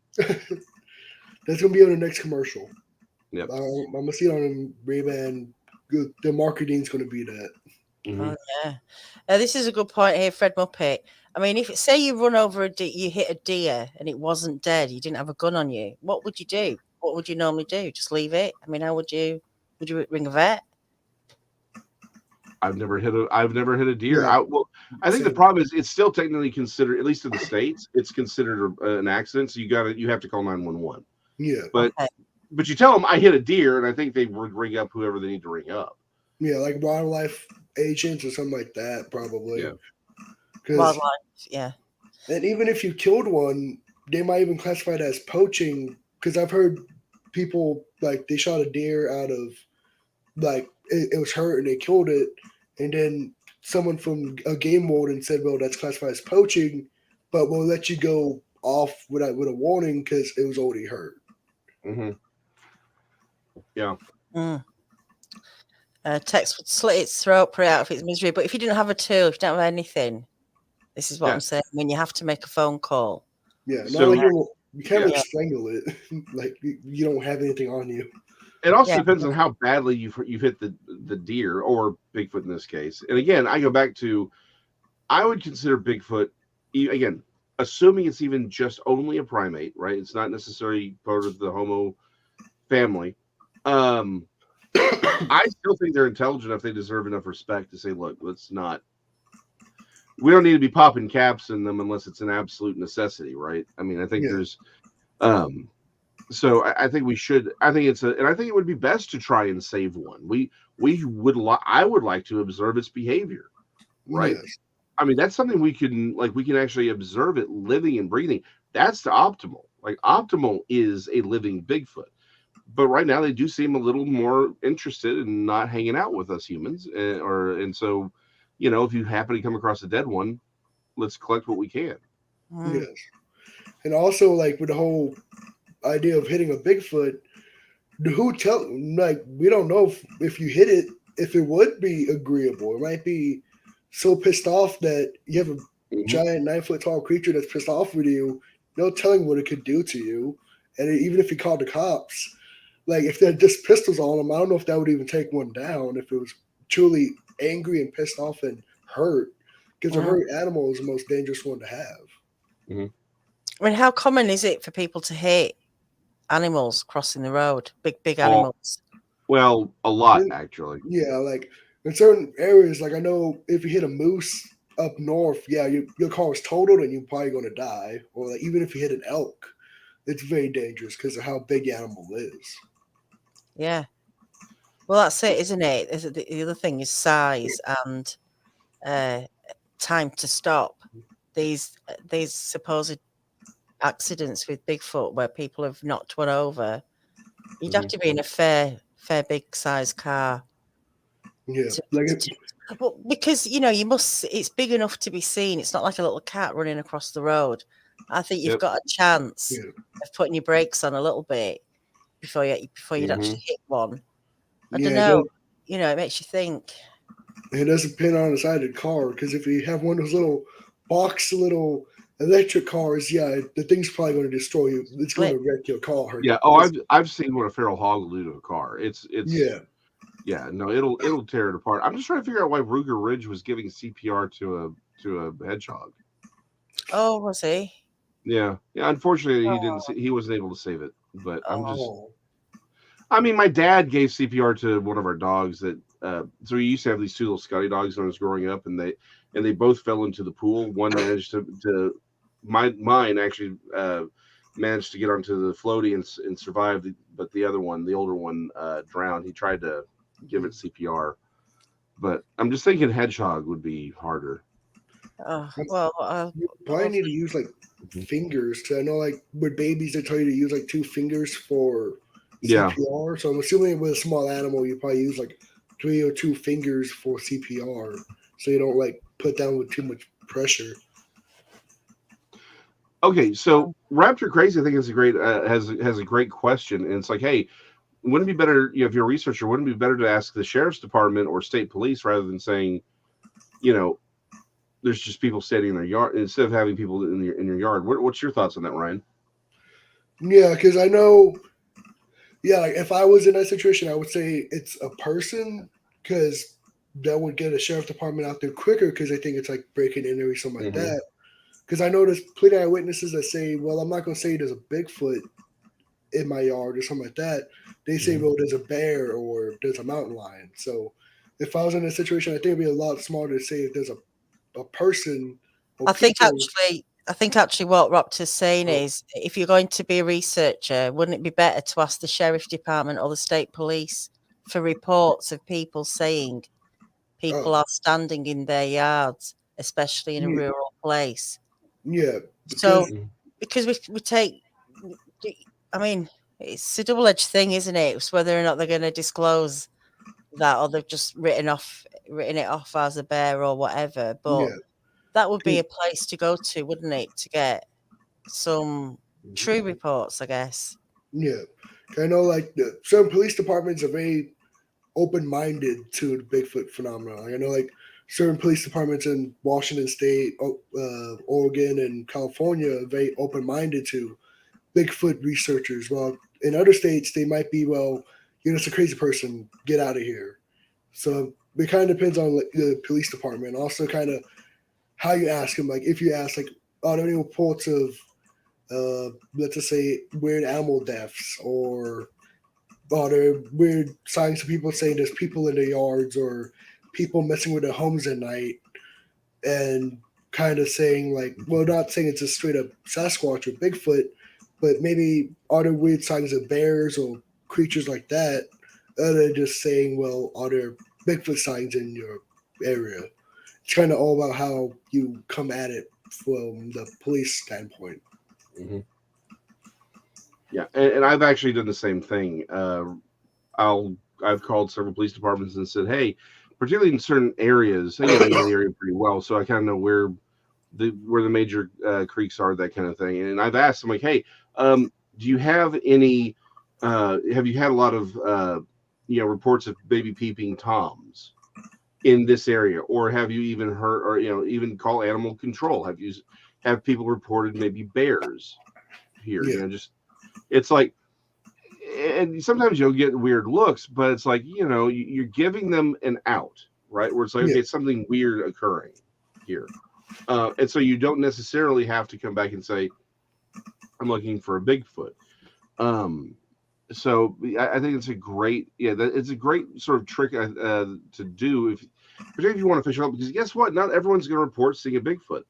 That's gonna be on the next commercial. Yep. I'm gonna see it on Ray-Ban. The marketing's gonna be that. Oh yeah. This is a good point here, Fred Muppet. I mean, if say you run over you hit a deer and it wasn't dead, you didn't have a gun on you, what would you do? What would you normally do? Just leave it? I mean, how would you ring a vet? I've never hit a deer. Yeah. I think the problem is it's still technically considered, at least in the States, it's considered an accident. So you have to call 911. Yeah. But you tell them I hit a deer, and I think they would ring up whoever they need to ring up. Yeah, like wildlife agents or something like that, probably. Yeah. Wildlife, yeah. And even if you killed one, they might even classify it as poaching, because I've heard people, like, they shot a deer out of, like, it was hurt and they killed it, and then someone from a game warden said, well, that's classified as poaching, but we'll let you go off with a warning because it was already hurt. Mm-hmm. Yeah. Tex would slit its throat, put it out of its misery. But if you didn't have a tool, if you don't have anything, this is what I'm saying. When you have to make a phone call. Yeah. So you can't really strangle it. Like, you don't have anything on you. It also depends on how badly you've hit the deer, or Bigfoot in this case. And again, I go back to, I would consider Bigfoot, again, assuming it's even just only a primate, right? It's not necessarily part of the Homo family. I still think they're intelligent enough. They deserve enough respect to say, look, we don't need to be popping caps in them unless it's an absolute necessity, right? I mean, I think there's, so I think we should, I think it would be best to try and save one. I would like to observe its behavior, right? Yes. I mean, that's something we can actually observe it living and breathing. That's the optimal. Like, optimal is a living Bigfoot. But right now they do seem a little more interested in not hanging out with us humans. And so, if you happen to come across a dead one, let's collect what we can. Yes. And also, like, with the whole idea of hitting a Bigfoot, we don't know if you hit it, if it would be agreeable. It might be so pissed off that you have a giant 9-foot tall creature that's pissed off with you, no telling what it could do to you. And even if you called the cops, like, if they had just pistols on them, I don't know if that would even take one down if it was truly angry and pissed off and hurt, because a hurt animal is the most dangerous one to have. I mean, how common is it for people to hit animals crossing the road, big animals? Well, a lot, actually. Yeah, like in certain areas, like I know if you hit a moose up north, your car is totaled and you're probably going to die. Or like, even if you hit an elk, it's very dangerous because of how big the animal is. Yeah. Well, that's it, isn't it? The other thing is size and time to stop. these supposed accidents with Bigfoot where people have knocked one over, you'd have to be in a fair big size car. Yeah, like well, because it's big enough to be seen. It's not like a little cat running across the road. I think you've got a chance of putting your brakes on a little bit before you'd actually hit one. I don't know. It makes you think. It doesn't depend on the side of the car, because if you have one of those little electric cars, the thing's probably going to destroy you. It's going to wreck your car. Yeah. Oh, I've seen what a feral hog will do to a car. It's yeah. No, it'll tear it apart. I'm just trying to figure out why Ruger Ridge was giving CPR to a hedgehog. Oh, was he? Yeah. Unfortunately, he wasn't able to save it. But I mean, my dad gave CPR to one of our dogs that. So we used to have these two little Scotty dogs when I was growing up, and they both fell into the pool. One managed to mine actually managed to get onto the floaty and survive, but the other one, the older one, drowned. He tried to give it CPR, but I'm just thinking hedgehog would be harder. You probably need to use like fingers. I know, like with babies, they tell you to use like 2 fingers for CPR. So I'm assuming with a small animal, you probably use like 3 or 2 fingers for CPR, so you don't like put down with too much pressure. Okay, so Raptor Crazy, I think is a great has a great question, and it's like, hey, wouldn't it be better, if you're a researcher, wouldn't it be better to ask the sheriff's department or state police rather than saying, there's just people standing in their yard instead of having people in your yard? What's your thoughts on that, Ryan? Yeah, because I know. Yeah, like if I was in that situation, I would say it's a person, because that would get a sheriff department out there quicker, because they think it's like breaking in or something like that. Because I know there's plenty of witnesses that say, well, I'm not going to say there's a Bigfoot in my yard or something like that. They say, well, there's a bear or there's a mountain lion. So if I was in a situation, I think it'd be a lot smarter to say if there's a person. I think actually what Raptor's saying is, if you're going to be a researcher, wouldn't it be better to ask the sheriff department or the state police for reports of people saying people are standing in their yards, especially in a rural place? Yeah. Because we take, I mean, it's a double-edged thing, isn't it? It's whether or not they're going to disclose that, or they've just written it off as a bear or whatever. But that would be a place to go to, wouldn't it, to get some true reports, I guess. Yeah. I know, like, certain police departments are very open-minded to the Bigfoot phenomenon. I know, like, certain police departments in Washington State, Oregon, and California are very open-minded to Bigfoot researchers. Well, in other states, they might be, it's a crazy person, get out of here. So it kind of depends on, like, the police department. Also, kind of how you ask them. Like, if you ask, like, are there any reports of, let's just say, weird animal deaths, or are there weird signs of people saying there's people in their yards, or people messing with their homes at night, and kind of saying, like, well, not saying it's a straight up Sasquatch or Bigfoot, but maybe are there weird signs of bears or creatures like that, other than just saying, well, are there Bigfoot signs in your area? It's kind of all about how you come at it from the police standpoint. Yeah, and I've actually done the same thing. I've called several police departments and said, hey, particularly in certain areas, I know the area pretty well, so I kind of know where the major creeks are, that kind of thing. And I've asked them, like, hey, do you have any? Have you had a lot of reports of baby peeping toms in this area, or have you even heard, or even call animal control? Have people reported maybe bears here? Just it's like, and sometimes you'll get weird looks, but it's like, you're giving them an out, right? Where it's like, okay, it's something weird occurring here. And so you don't necessarily have to come back and say, I'm looking for a Bigfoot. So I think it's a great, it's a great sort of trick to do, particularly if you want to fish it out, because guess what? Not everyone's going to report seeing a Bigfoot.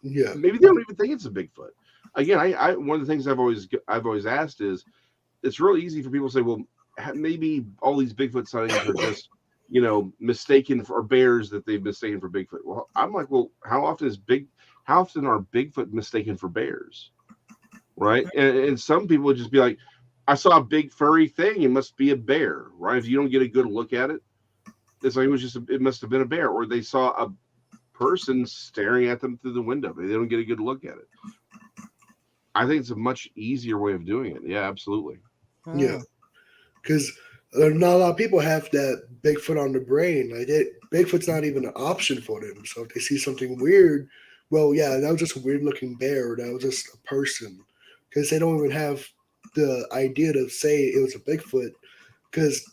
Yeah. Maybe they don't even think it's a Bigfoot. Again, I one of the things I've always asked is, it's really easy for people to say, well, maybe all these Bigfoot sightings are just mistaken for bears that they've mistaken for Bigfoot. Well, I'm like, well, how often are Bigfoot mistaken for bears? Right. And some people would just be like, I saw a big furry thing. It must be a bear. Right. If you don't get a good look at it, it's like it must have been a bear, or they saw a person staring at them through the window. They don't get a good look at it. I think it's a much easier way of doing it. Yeah, absolutely. Yeah. Because not a lot of people have that Bigfoot on the brain. Like Bigfoot's not even an option for them. So if they see something weird, well, yeah, that was just a weird looking bear. That was just a person. Because they don't even have the idea to say it was a Bigfoot. Because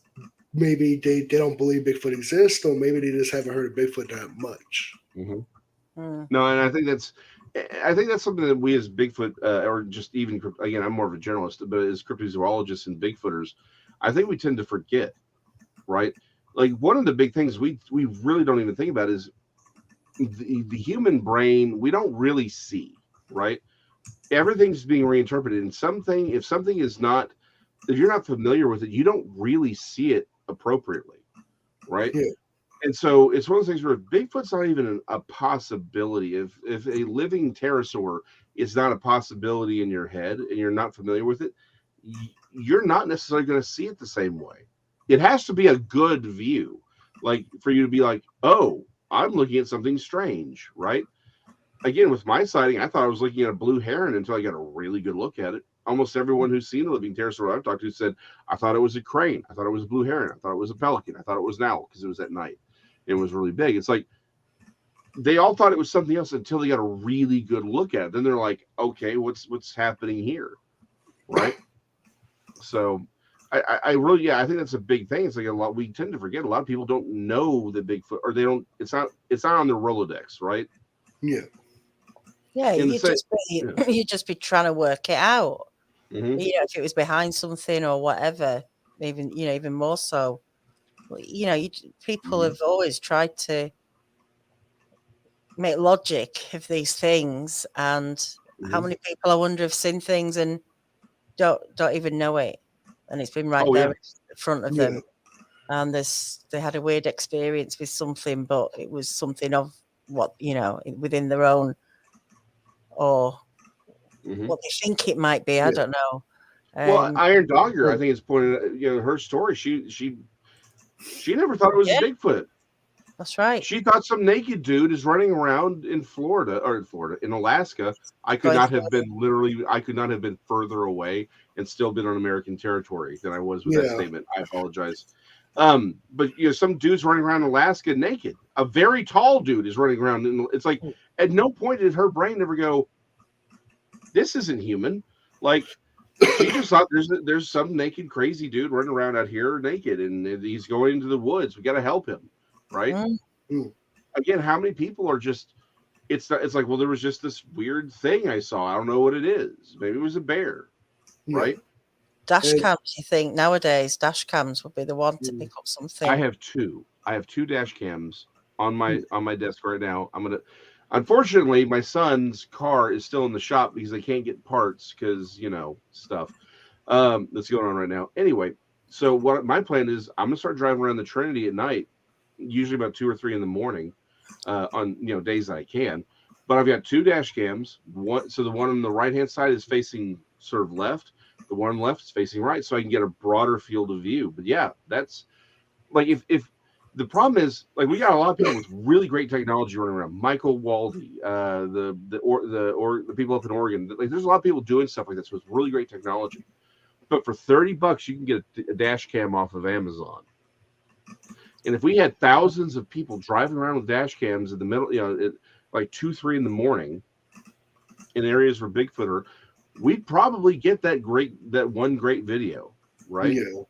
maybe they don't believe Bigfoot exists, or maybe they just haven't heard of Bigfoot that much. Mm-hmm. No, and I think that's something that we as Bigfoot, or just even, again, I'm more of a generalist, but as cryptozoologists and Bigfooters, I think we tend to forget, right? Like one of the big things we really don't even think about is the human brain. We don't really see, right? Everything's being reinterpreted, and if you're not familiar with it, you don't really see it appropriately, right? Yeah. And so it's one of those things where Bigfoot's not even a possibility. If a living pterosaur is not a possibility in your head and you're not familiar with it, you're not necessarily going to see it the same way. It has to be a good view, like for you to be like, oh, I'm looking at something strange, right? Again, with my sighting, I thought I was looking at a blue heron until I got a really good look at it. Almost everyone who's seen a living pterosaur I've talked to said, I thought it was a crane. I thought it was a blue heron. I thought it was a pelican. I thought it was an owl because it was at night. It was really big. It's like they all thought it was something else until they got a really good look at it. Then they're like, okay, what's happening here, right? So I really, I think that's a big thing. It's like we tend to forget. A lot of people don't know the Bigfoot, or they don't. It's not on their Rolodex, right? Yeah. Yeah, you'd just be trying to work it out. Mm-hmm. If it was behind something or whatever, even more so. People have always tried to make logic of these things, and how many people I wonder have seen things and don't even know it, and it's been right there in front of them, and they had a weird experience with something, but it was something of what within their own, or what they think it might be. I don't know. Well, Iron Dogger, I think it's pointed. Her story. She never thought it was a Bigfoot. That's right. She thought some naked dude is running around in Alaska. I could not have been further away and still been on American territory than I was with that statement. I apologize. But some dude's running around Alaska naked. A very tall dude is running around, and it's like at no point did her brain ever go, "This isn't human." Like she just thought there's some naked crazy dude running around out here naked, and he's going into the woods. We got to help him, right? Mm-hmm. Again, how many people are just? It's like, well, there was just this weird thing I saw. I don't know what it is. Maybe it was a bear, right? Dash cams. You think nowadays dash cams would be the one to pick up something? I have two dash cams on my desk right now. Unfortunately, my son's car is still in the shop because they can't get parts because stuff that's going on right now. Anyway, so what my plan is, I'm gonna start driving around the Trinity at night, usually about 2 or 3 in the morning, on days that I can. But I've got 2 dash cams. So the one on the right hand side is facing sort of left. The one on the left is facing right, so I can get a broader field of view. But yeah, that's like if the problem is, like, we got a lot of people with really great technology running around. Michael Waldy, the people up in Oregon. Like, there's a lot of people doing stuff like this with really great technology. But for $30, you can get a dash cam off of Amazon. And if we had thousands of people driving around with dash cams in the middle, at like 2, 3 in the morning, in areas where Bigfoot are, we'd probably get that one great video, right? Yeah.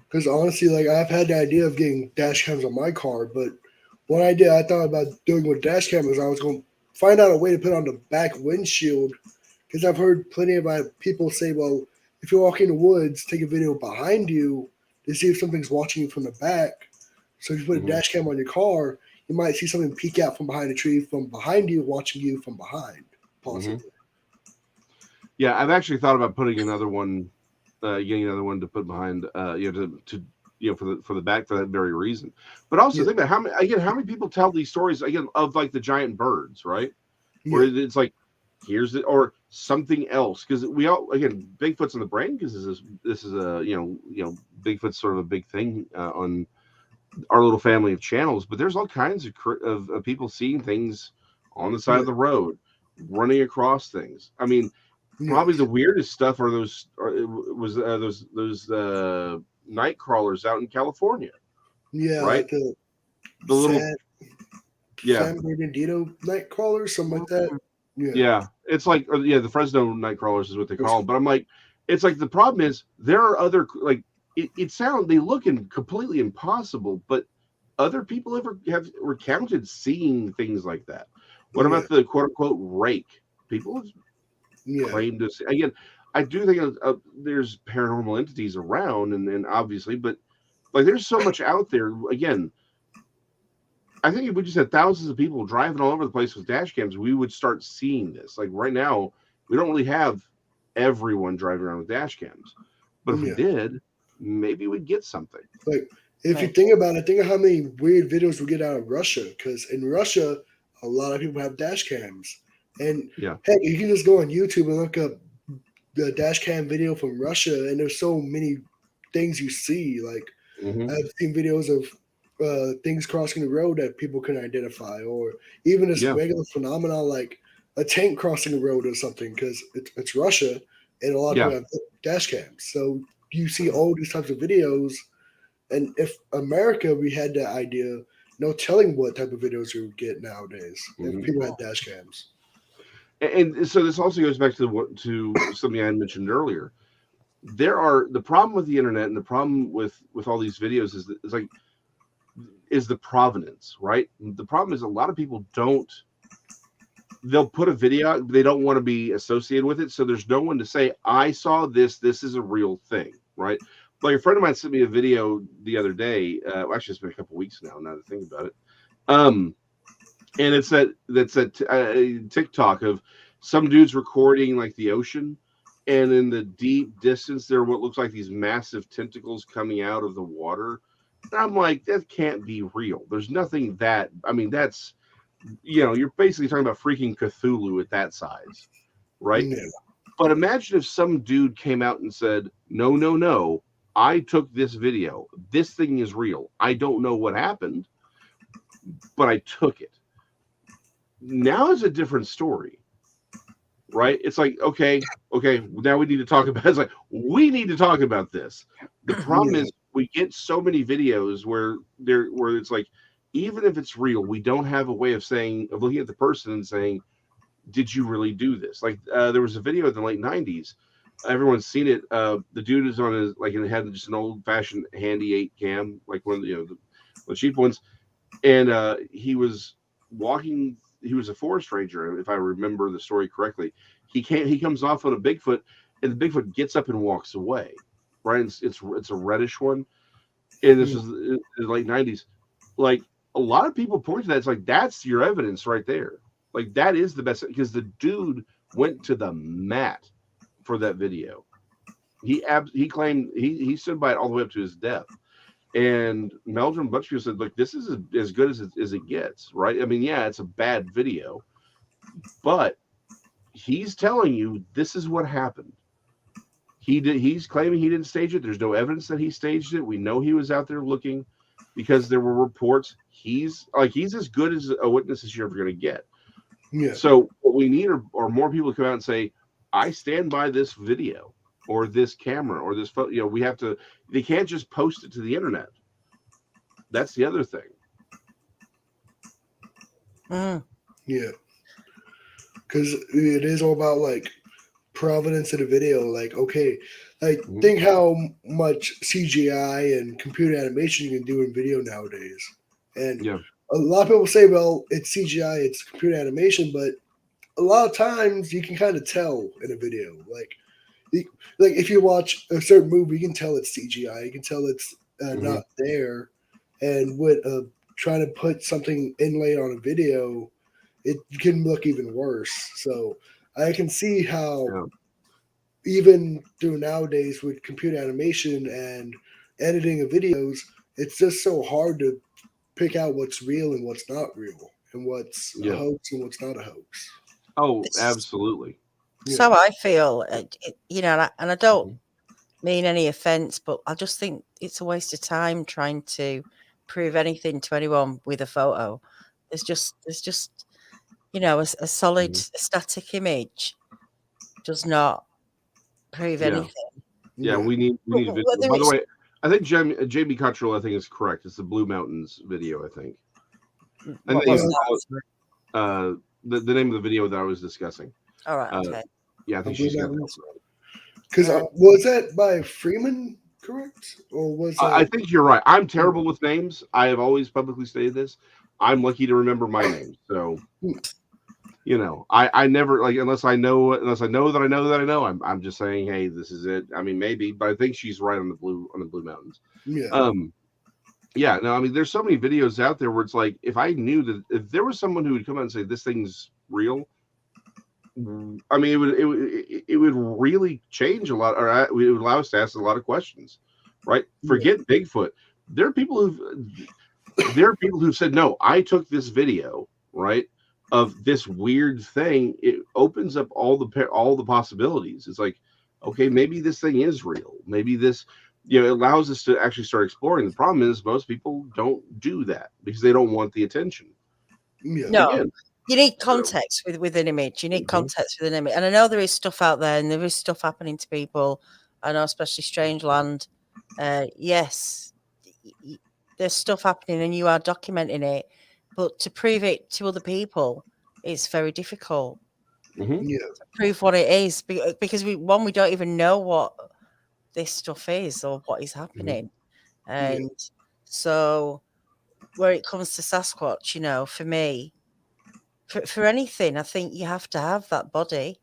Because honestly, like, I've had the idea of getting dash cams on my car, but what I thought about doing with dash cam is I was going to find out a way to put on the back windshield, because I've heard plenty of people say, well, if you're walking in the woods, take a video behind you to see if something's watching you from the back. So if you put a dash cam on your car, you might see something peek out from behind a tree from behind you, watching you from behind, possibly. Yeah, I've actually thought about putting another one, getting another one to put behind, to for that very reason. But also think about how many people tell these stories again of like the giant birds, right? Where it's like, here's it, or something else, because we all, again, Bigfoot's in the brain, because this is a Bigfoot's sort of a big thing on our little family of channels. But there's all kinds of people seeing things on the side of the road, running across things. I mean, probably the weirdest stuff are those night crawlers out in California. Right, like the little San Bernardino night crawlers, something like that. It's like the Fresno night crawlers is what they call them. But I'm like, it's like the problem is there are other, like, they look completely impossible, but other people have recounted seeing things like that. What about the quote unquote rake? People have claimed to see. Again, I do think there's paranormal entities around, and obviously, but like there's so much out there. Again, I think if we just had thousands of people driving all over the place with dash cams, we would start seeing this. Like right now, we don't really have everyone driving around with dash cams, but if we did, maybe we'd get something. Like if you think about it, think of how many weird videos we get out of Russia. Because in Russia, a lot of people have dash cams, and heck, you can just go on YouTube and look up the dash cam video from Russia, and there's so many things you see. Like I've seen videos of things crossing the road that people can identify, or even this regular phenomenon like a tank crossing the road or something, because it's Russia and a lot of people have dash cams. So you see all these types of videos, and if America, we had that idea, no telling what type of videos you would get nowadays if people had dash cams. And so this also goes back to something I had mentioned earlier. The problem with the internet and the problem with all these videos is the provenance, right? The problem is a lot of people they'll put a video out, they don't want to be associated with it, so there's no one to say, I saw this is a real thing, right? Like a friend of mine sent me a video the other day, actually it's been a couple weeks now that I think about it, and it's that TikTok of some dudes recording like the ocean, and in the deep distance there are what looks like these massive tentacles coming out of the water. And I'm like, that can't be real. There's nothing that, I mean, that's, you're basically talking about freaking Cthulhu at that size, right? But imagine if some dude came out and said, no, I took this video. This thing is real. I don't know what happened, but I took it. Now is a different story, right? It's like, okay, now we need to talk about it. It's like, we need to talk about this. The problem is we get so many videos where it's like, even if it's real, we don't have a way of looking at the person and saying, did you really do this? Like there was a video in the late 90s. Everyone's seen it. The dude is on his, like, it had just an old fashioned handy 8 cam, like one of the cheap ones. And he was walking, he was a forest ranger, if I remember the story correctly. He comes off on a Bigfoot, and the Bigfoot gets up and walks away. Right? It's a reddish one. And this is in the late 90s. Like a lot of people point to that. It's like, that's your evidence right there. Like that is the best, because the dude went to the mat for that video. He claimed he stood by it all the way up to his death. And Meldrum, a bunch of people said, look, this is as good as it gets, right? I mean, yeah, it's a bad video, but he's telling you this is what happened. He's claiming he didn't stage it. There's no evidence that he staged it. We know he was out there looking because there were reports. He's as good as a witness as you're ever going to get. Yeah. So what we need are more people to come out and say, I stand by this video or this camera or this photo. We have to. They can't just post it to the internet. That's the other thing. Yeah. Because it is all about like provenance of the video. Like, okay, like think how much CGI and computer animation you can do in video nowadays. And a lot of people say, well, it's CGI, it's computer animation, but a lot of times you can kind of tell in a video. Like if you watch a certain movie, you can tell it's CGI. You can tell it's not there. And with trying to put something inlaid on a video, it can look even worse. So I can see how even through nowadays with computer animation and editing of videos, it's just so hard to pick out what's real and what's not real, and what's a hoax and what's not a hoax. Oh, absolutely. So I feel, you know, and I don't mean any offense, but I just think it's a waste of time trying to prove anything to anyone with a photo. There's just, you know, a solid static image does not prove anything. Yeah, we need video. By the way, I think Jamie Cottrell, I think, is correct. It's the Blue Mountains video, I think. And the name of the video that I was discussing. All right, okay. Yeah, I think she's got that. Because was that by Freeman, correct? Or was that... I think you're right. I'm terrible with names. I have always publicly stated this. I'm lucky to remember my name. So, you know, I never, like, unless I know that I know, I'm just saying, hey, this is it. I mean, maybe, but I think she's right on the Blue Mountains. Yeah. Yeah, no, I mean, there's so many videos out there where it's like, if I knew that, if there was someone who would come out and say this thing's real, I mean, it would really change a lot, or it would allow us to ask a lot of questions, right? Forget Bigfoot. There are people who've said, no, I took this video, right, of this weird thing. It opens up all the possibilities. It's like, okay, maybe this thing is real. Maybe this, you know, it allows us to actually start exploring. The problem is most people don't do that because they don't want the attention. Yeah. No. Again, you need context with an image. You need context with an image. And I know there is stuff out there and there is stuff happening to people. I know, especially Strangeland. Yes, there's stuff happening and you are documenting it. But to prove it to other people, it's very difficult. Yeah. To prove what it is. Because we don't even know what this stuff is or what is happening. And so where it comes to Sasquatch, you know, for me, for anything, I think you have to have that body.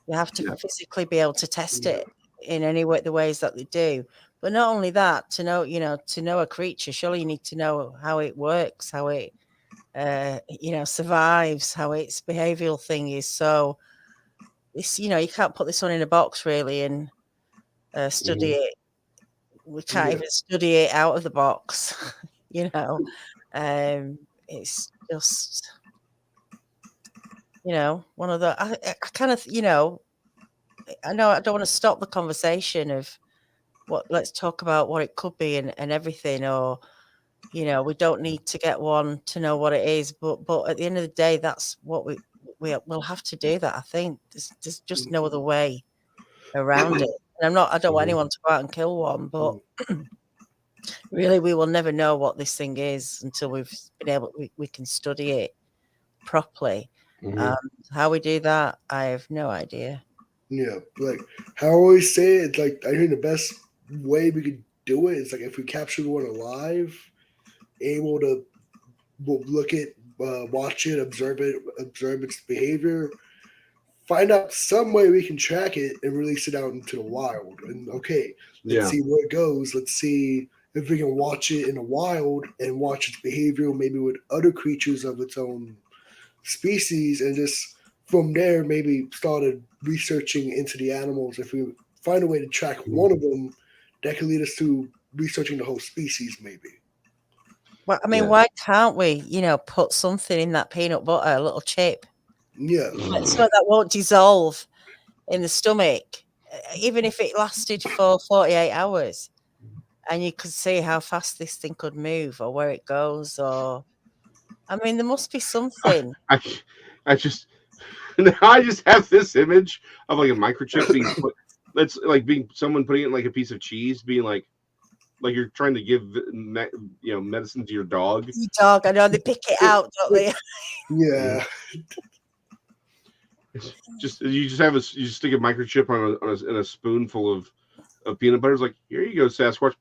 You have to physically be able to test it in any way, the ways that they do. But not only that, to know a creature, surely you need to know how it works, how it, survives, how its behavioral thing is. So this, you know, you can't put this one in a box really and study it. We can't even study it out of the box, you know. It's just, you know, one of the, I kind of, you know I don't want to stop the conversation of let's talk about what it could be and everything, or, you know, we don't need to get one to know what it is, but at the end of the day, that's what we'll have to do that. I think there's just no other way around it. And I don't want anyone to go out and kill one, but really we will never know what this thing is until we've been able, we can study it properly. How we do that, I have no idea. Yeah, like how I always say it, it's like I think the best way we could do it is like if we capture one alive, able to look at, watch it, observe its behavior, find out some way we can track it and release it out into the wild. And let's see where it goes. Let's see if we can watch it in the wild and watch its behavior, maybe with other creatures of its own species, and just from there maybe started researching into the animals. If we find a way to track one of them, that could lead us to researching the whole species maybe. Well, I mean, why can't we, you know, put something in that peanut butter, a little chip? Yeah. So that won't dissolve in the stomach, even if it lasted for 48 hours. And you could see how fast this thing could move or where it goes. Or, I mean, there must be something. I just have this image of like a microchip being put. That's like being someone putting it in like a piece of cheese, being like you're trying to give medicine to your dog. Your dog, I know they pick it out, don't they? Yeah. You just stick a microchip in a spoonful of peanut butter. It's like, here you go, Sasquatch.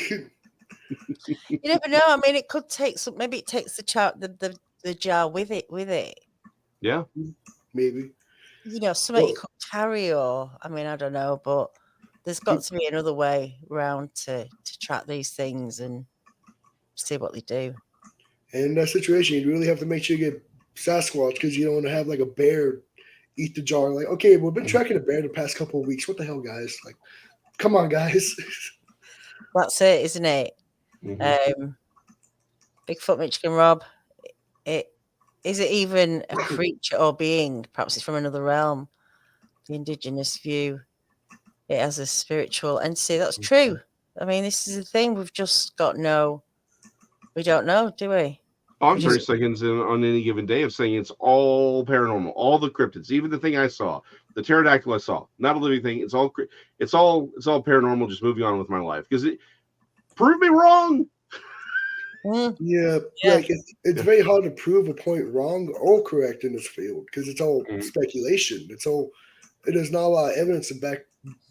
You never know. I mean, it could take some. Maybe it takes the jar with it. Yeah, maybe. You know, something you could carry, or I mean, I don't know, but there's got to be another way around to track these things and see what they do. And in that situation, you really have to make sure you get Sasquatch, because you don't want to have like a bear eat the jar. Like, okay, we've been tracking a bear the past couple of weeks. What the hell, guys? Like, Come on, guys. That's it, isn't it? Mm-hmm. Bigfoot, Michigan Rob. Is it even a creature or being? Perhaps it's from another realm. The indigenous view. It has a spiritual entity. That's true. I mean, this is the thing. We've just got we don't know, do we? Oh, I'm We 30 just, seconds in on any given day of saying it's all paranormal, all the cryptids, even the thing I saw, the pterodactyl I saw, not a living thing. It's all paranormal. Just moving on with my life because it prove me wrong. Yeah, like it's very hard to prove a point wrong or correct in this field because it's all speculation. It is not a lot of evidence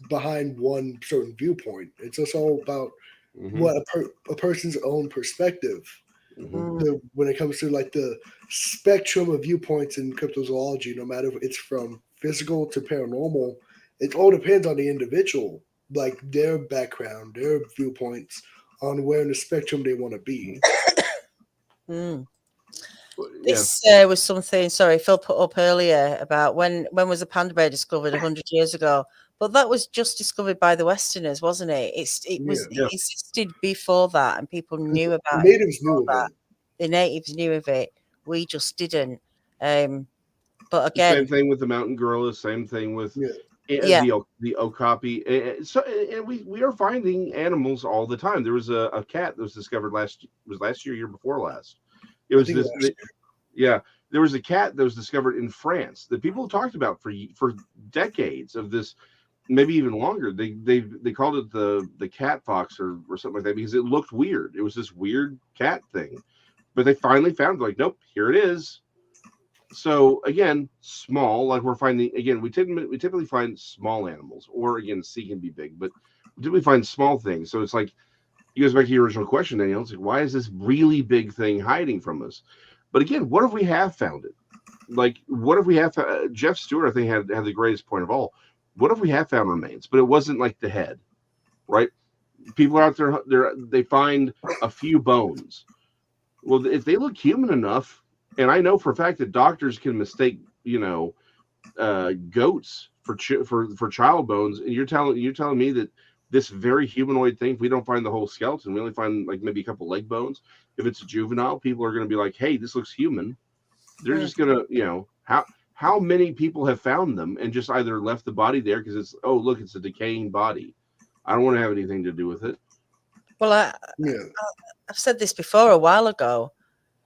behind one certain viewpoint. It's just all about what a person's own perspective. When it comes to like the spectrum of viewpoints in cryptozoology, no matter if it's from physical to paranormal, it all depends on the individual, like their background, their viewpoints on where in the spectrum they want to be. This was something. Sorry, Phil put up earlier about when was the panda bear discovered 100 years ago, but that was just discovered by the Westerners, wasn't it? It existed before that, and people knew about the natives knew of it. The natives knew of it. We just didn't. But The again, same thing with the mountain gorillas. Same thing with the okapi. So and we are finding animals all the time. There was a cat that was discovered last year before last. It was this. There was a cat that was discovered in France that people talked about for decades of this, maybe even longer. They called it the cat fox or something like that because it looked weird. It was this weird cat thing, but they finally found it, like, nope, here it is. So again, small, like we're finding again, we typically find small animals, or again, sea can be big, but we typically find small things. So it's like, it goes back to your original question, Daniel. It's like, why is this really big thing hiding from us? But again, what if we have found it? Like, what if we have Jeff Stewart, I think, had the greatest point of all. What if we have found remains, but it wasn't like the head, right? People out there, they find a few bones. Well, if they look human enough, and I know for a fact that doctors can mistake, goats for child bones, and you're telling me that this very humanoid thing, if we don't find the whole skeleton, we only find like maybe a couple leg bones. If it's a juvenile, people are going to be like, "Hey, this looks human." They're just gonna, how many people have found them and just either left the body there because it's a decaying body. I don't want to have anything to do with it. Well, I've said this before a while ago.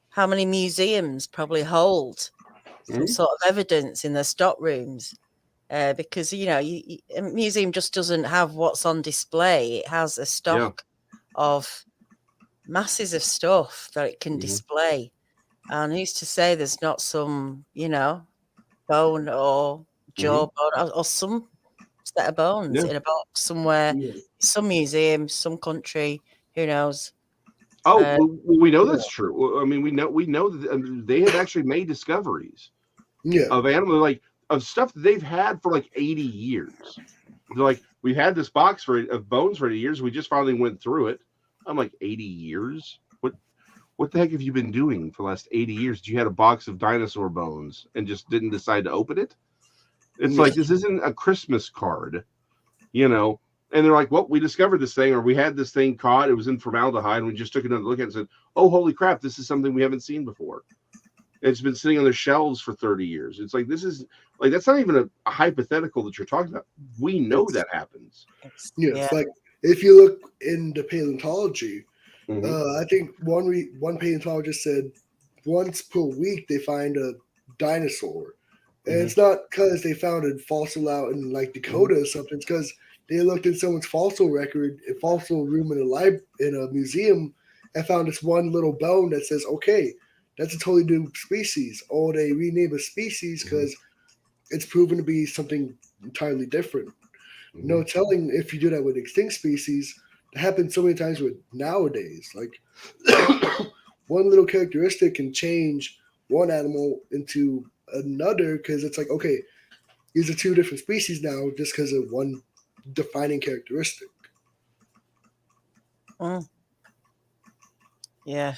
How many museums probably hold some sort of evidence in their stock rooms? Because a museum just doesn't have what's on display. It has a stock of masses of stuff that it can display. And who's to say there's not some, bone or jawbone or some set of bones in a box somewhere, some museum, some country, who knows? We know that's true. I mean, we know that they have actually made discoveries of animals, like of stuff that they've had for like 80 years. They're like, we've had this box of bones for 80 years. We just finally went through it. I'm like, 80 years? What the heck have you been doing for the last 80 years? You had a box of dinosaur bones and just didn't decide to open it? It's like, this isn't a Christmas card, And they're like, well, we discovered this thing, or we had this thing caught. It was in formaldehyde, and we just took another look at it and said, oh, holy crap, this is something we haven't seen before. It's been sitting on their shelves for 30 years. It's like, this is like, that's not even a hypothetical that you're talking about. We know that happens. It's like, if you look into paleontology, I think one paleontologist said once per week they find a dinosaur. And it's not because they found a fossil out in like Dakota or something. It's because they looked at someone's fossil record, a fossil room in a museum, and found this one little bone that says, okay, that's a totally new species. Or they rename a species because it's proven to be something entirely different. No telling if you do that with extinct species. It happens so many times with nowadays. Like one little characteristic can change one animal into another because it's like, okay, these are two different species now just because of one defining characteristic. Yeah.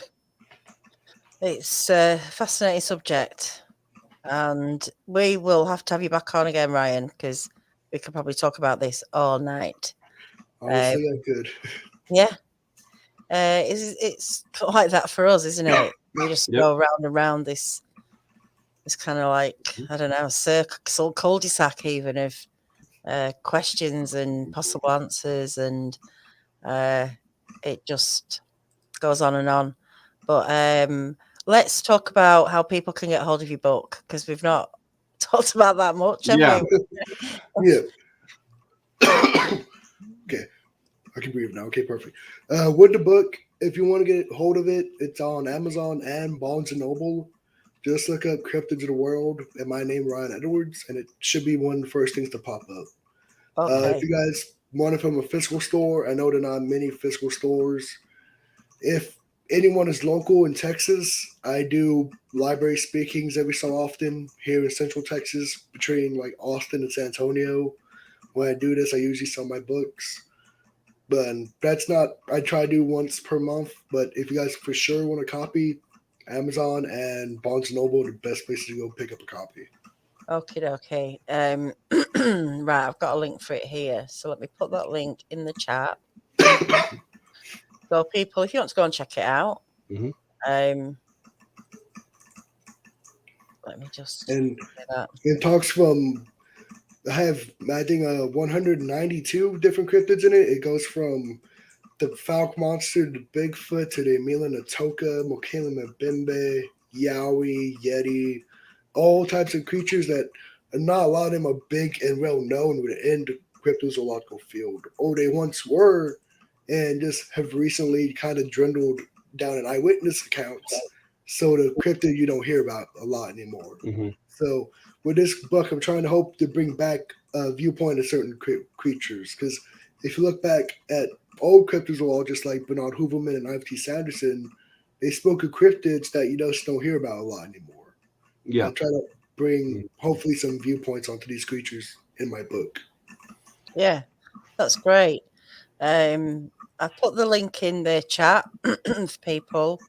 It's a fascinating subject. And we will have to have you back on again, Ryan, because we could probably talk about this all night. Honestly, I could. Yeah. It's like that for us, isn't it? We just Yep. go round and round this kind of like, I don't know, circle, cul-de-sac even of questions and possible answers, and it just goes on and on. But let's talk about how people can get hold of your book, because we've not talked about that much, have Yeah. we? Yeah. Okay. I can breathe now. Okay, perfect. With the book, if you want to get hold of it, it's on Amazon and Barnes & Noble. Just look up Cryptids of the World and my name, Ryan Edwards, and it should be one of the first things to pop up. Okay. If you guys want it from a physical store, I know there are not many physical stores. If anyone is local in Texas, I do library speakings every so often here in Central Texas between like Austin and San Antonio. When I do this, I usually sell my books. But that's not, I try to do once per month. But if you guys for sure want a copy, Amazon and Barnes & Noble are the best places to go pick up a copy. Okay. Right, I've got a link for it here. So let me put that link in the chat. So people, if you want to go and check it out, let me just And say that. it talks from, I think 192 different cryptids in it. It goes from the Falk Monster, the Bigfoot, to the Atoka, Mokele Mbembe, Yowie, Yeti, all types of creatures that not a lot of them are big and well known within the cryptozoological field, or they once were, and just have recently kind of dwindled down in eyewitness accounts. So the cryptid you don't hear about a lot anymore. So with this book, I'm trying to hope to bring back a viewpoint of certain creatures, because if you look back at old cryptozoologists like Bernard Hooverman and Ivan T. Sanderson, they spoke of cryptids that you just don't hear about a lot anymore. Yeah. I'm trying to bring hopefully some viewpoints onto these creatures in my book. Yeah, that's great. I put the link in the chat for people,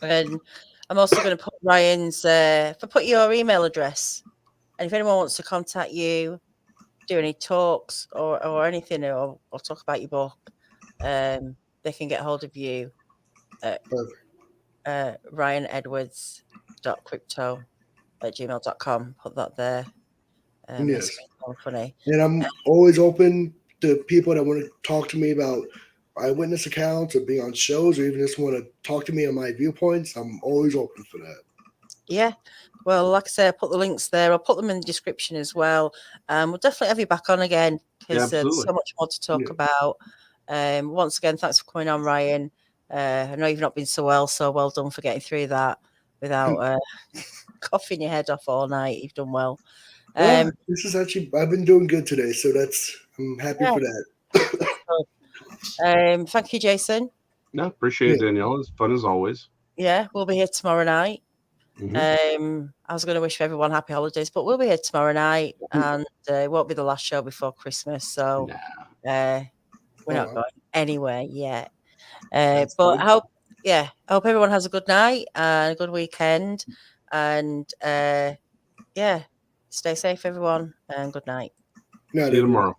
and I'm also going to put Ryan's. Put your email address, and if anyone wants to contact you, do any talks or anything, or talk about your book, they can get hold of you at ryanedwards.crypto@gmail.com. Put that there. Yes. Funny. And I'm always open to people that want to talk to me about eyewitness accounts or be on shows, or even just want to talk to me on my viewpoints. I'm always open for that. Yeah. Well, like I say, I put the links there. I'll put them in the description as well. We'll definitely have you back on again, because there's so much more to talk about. Once again, thanks for coming on, Ryan. I know you've not been so well done for getting through that without coughing your head off all night. You've done well. This is actually, I've been doing good today, so I'm happy for that. Thank you, Jason. No, appreciate it, Danielle. It's fun as always. Yeah, we'll be here tomorrow night. I was going to wish everyone happy holidays, but we'll be here tomorrow night, and it won't be the last show before Christmas, so we're not going anywhere yet. But I hope everyone has a good night and a good weekend, and stay safe, everyone, and good night. See you tomorrow.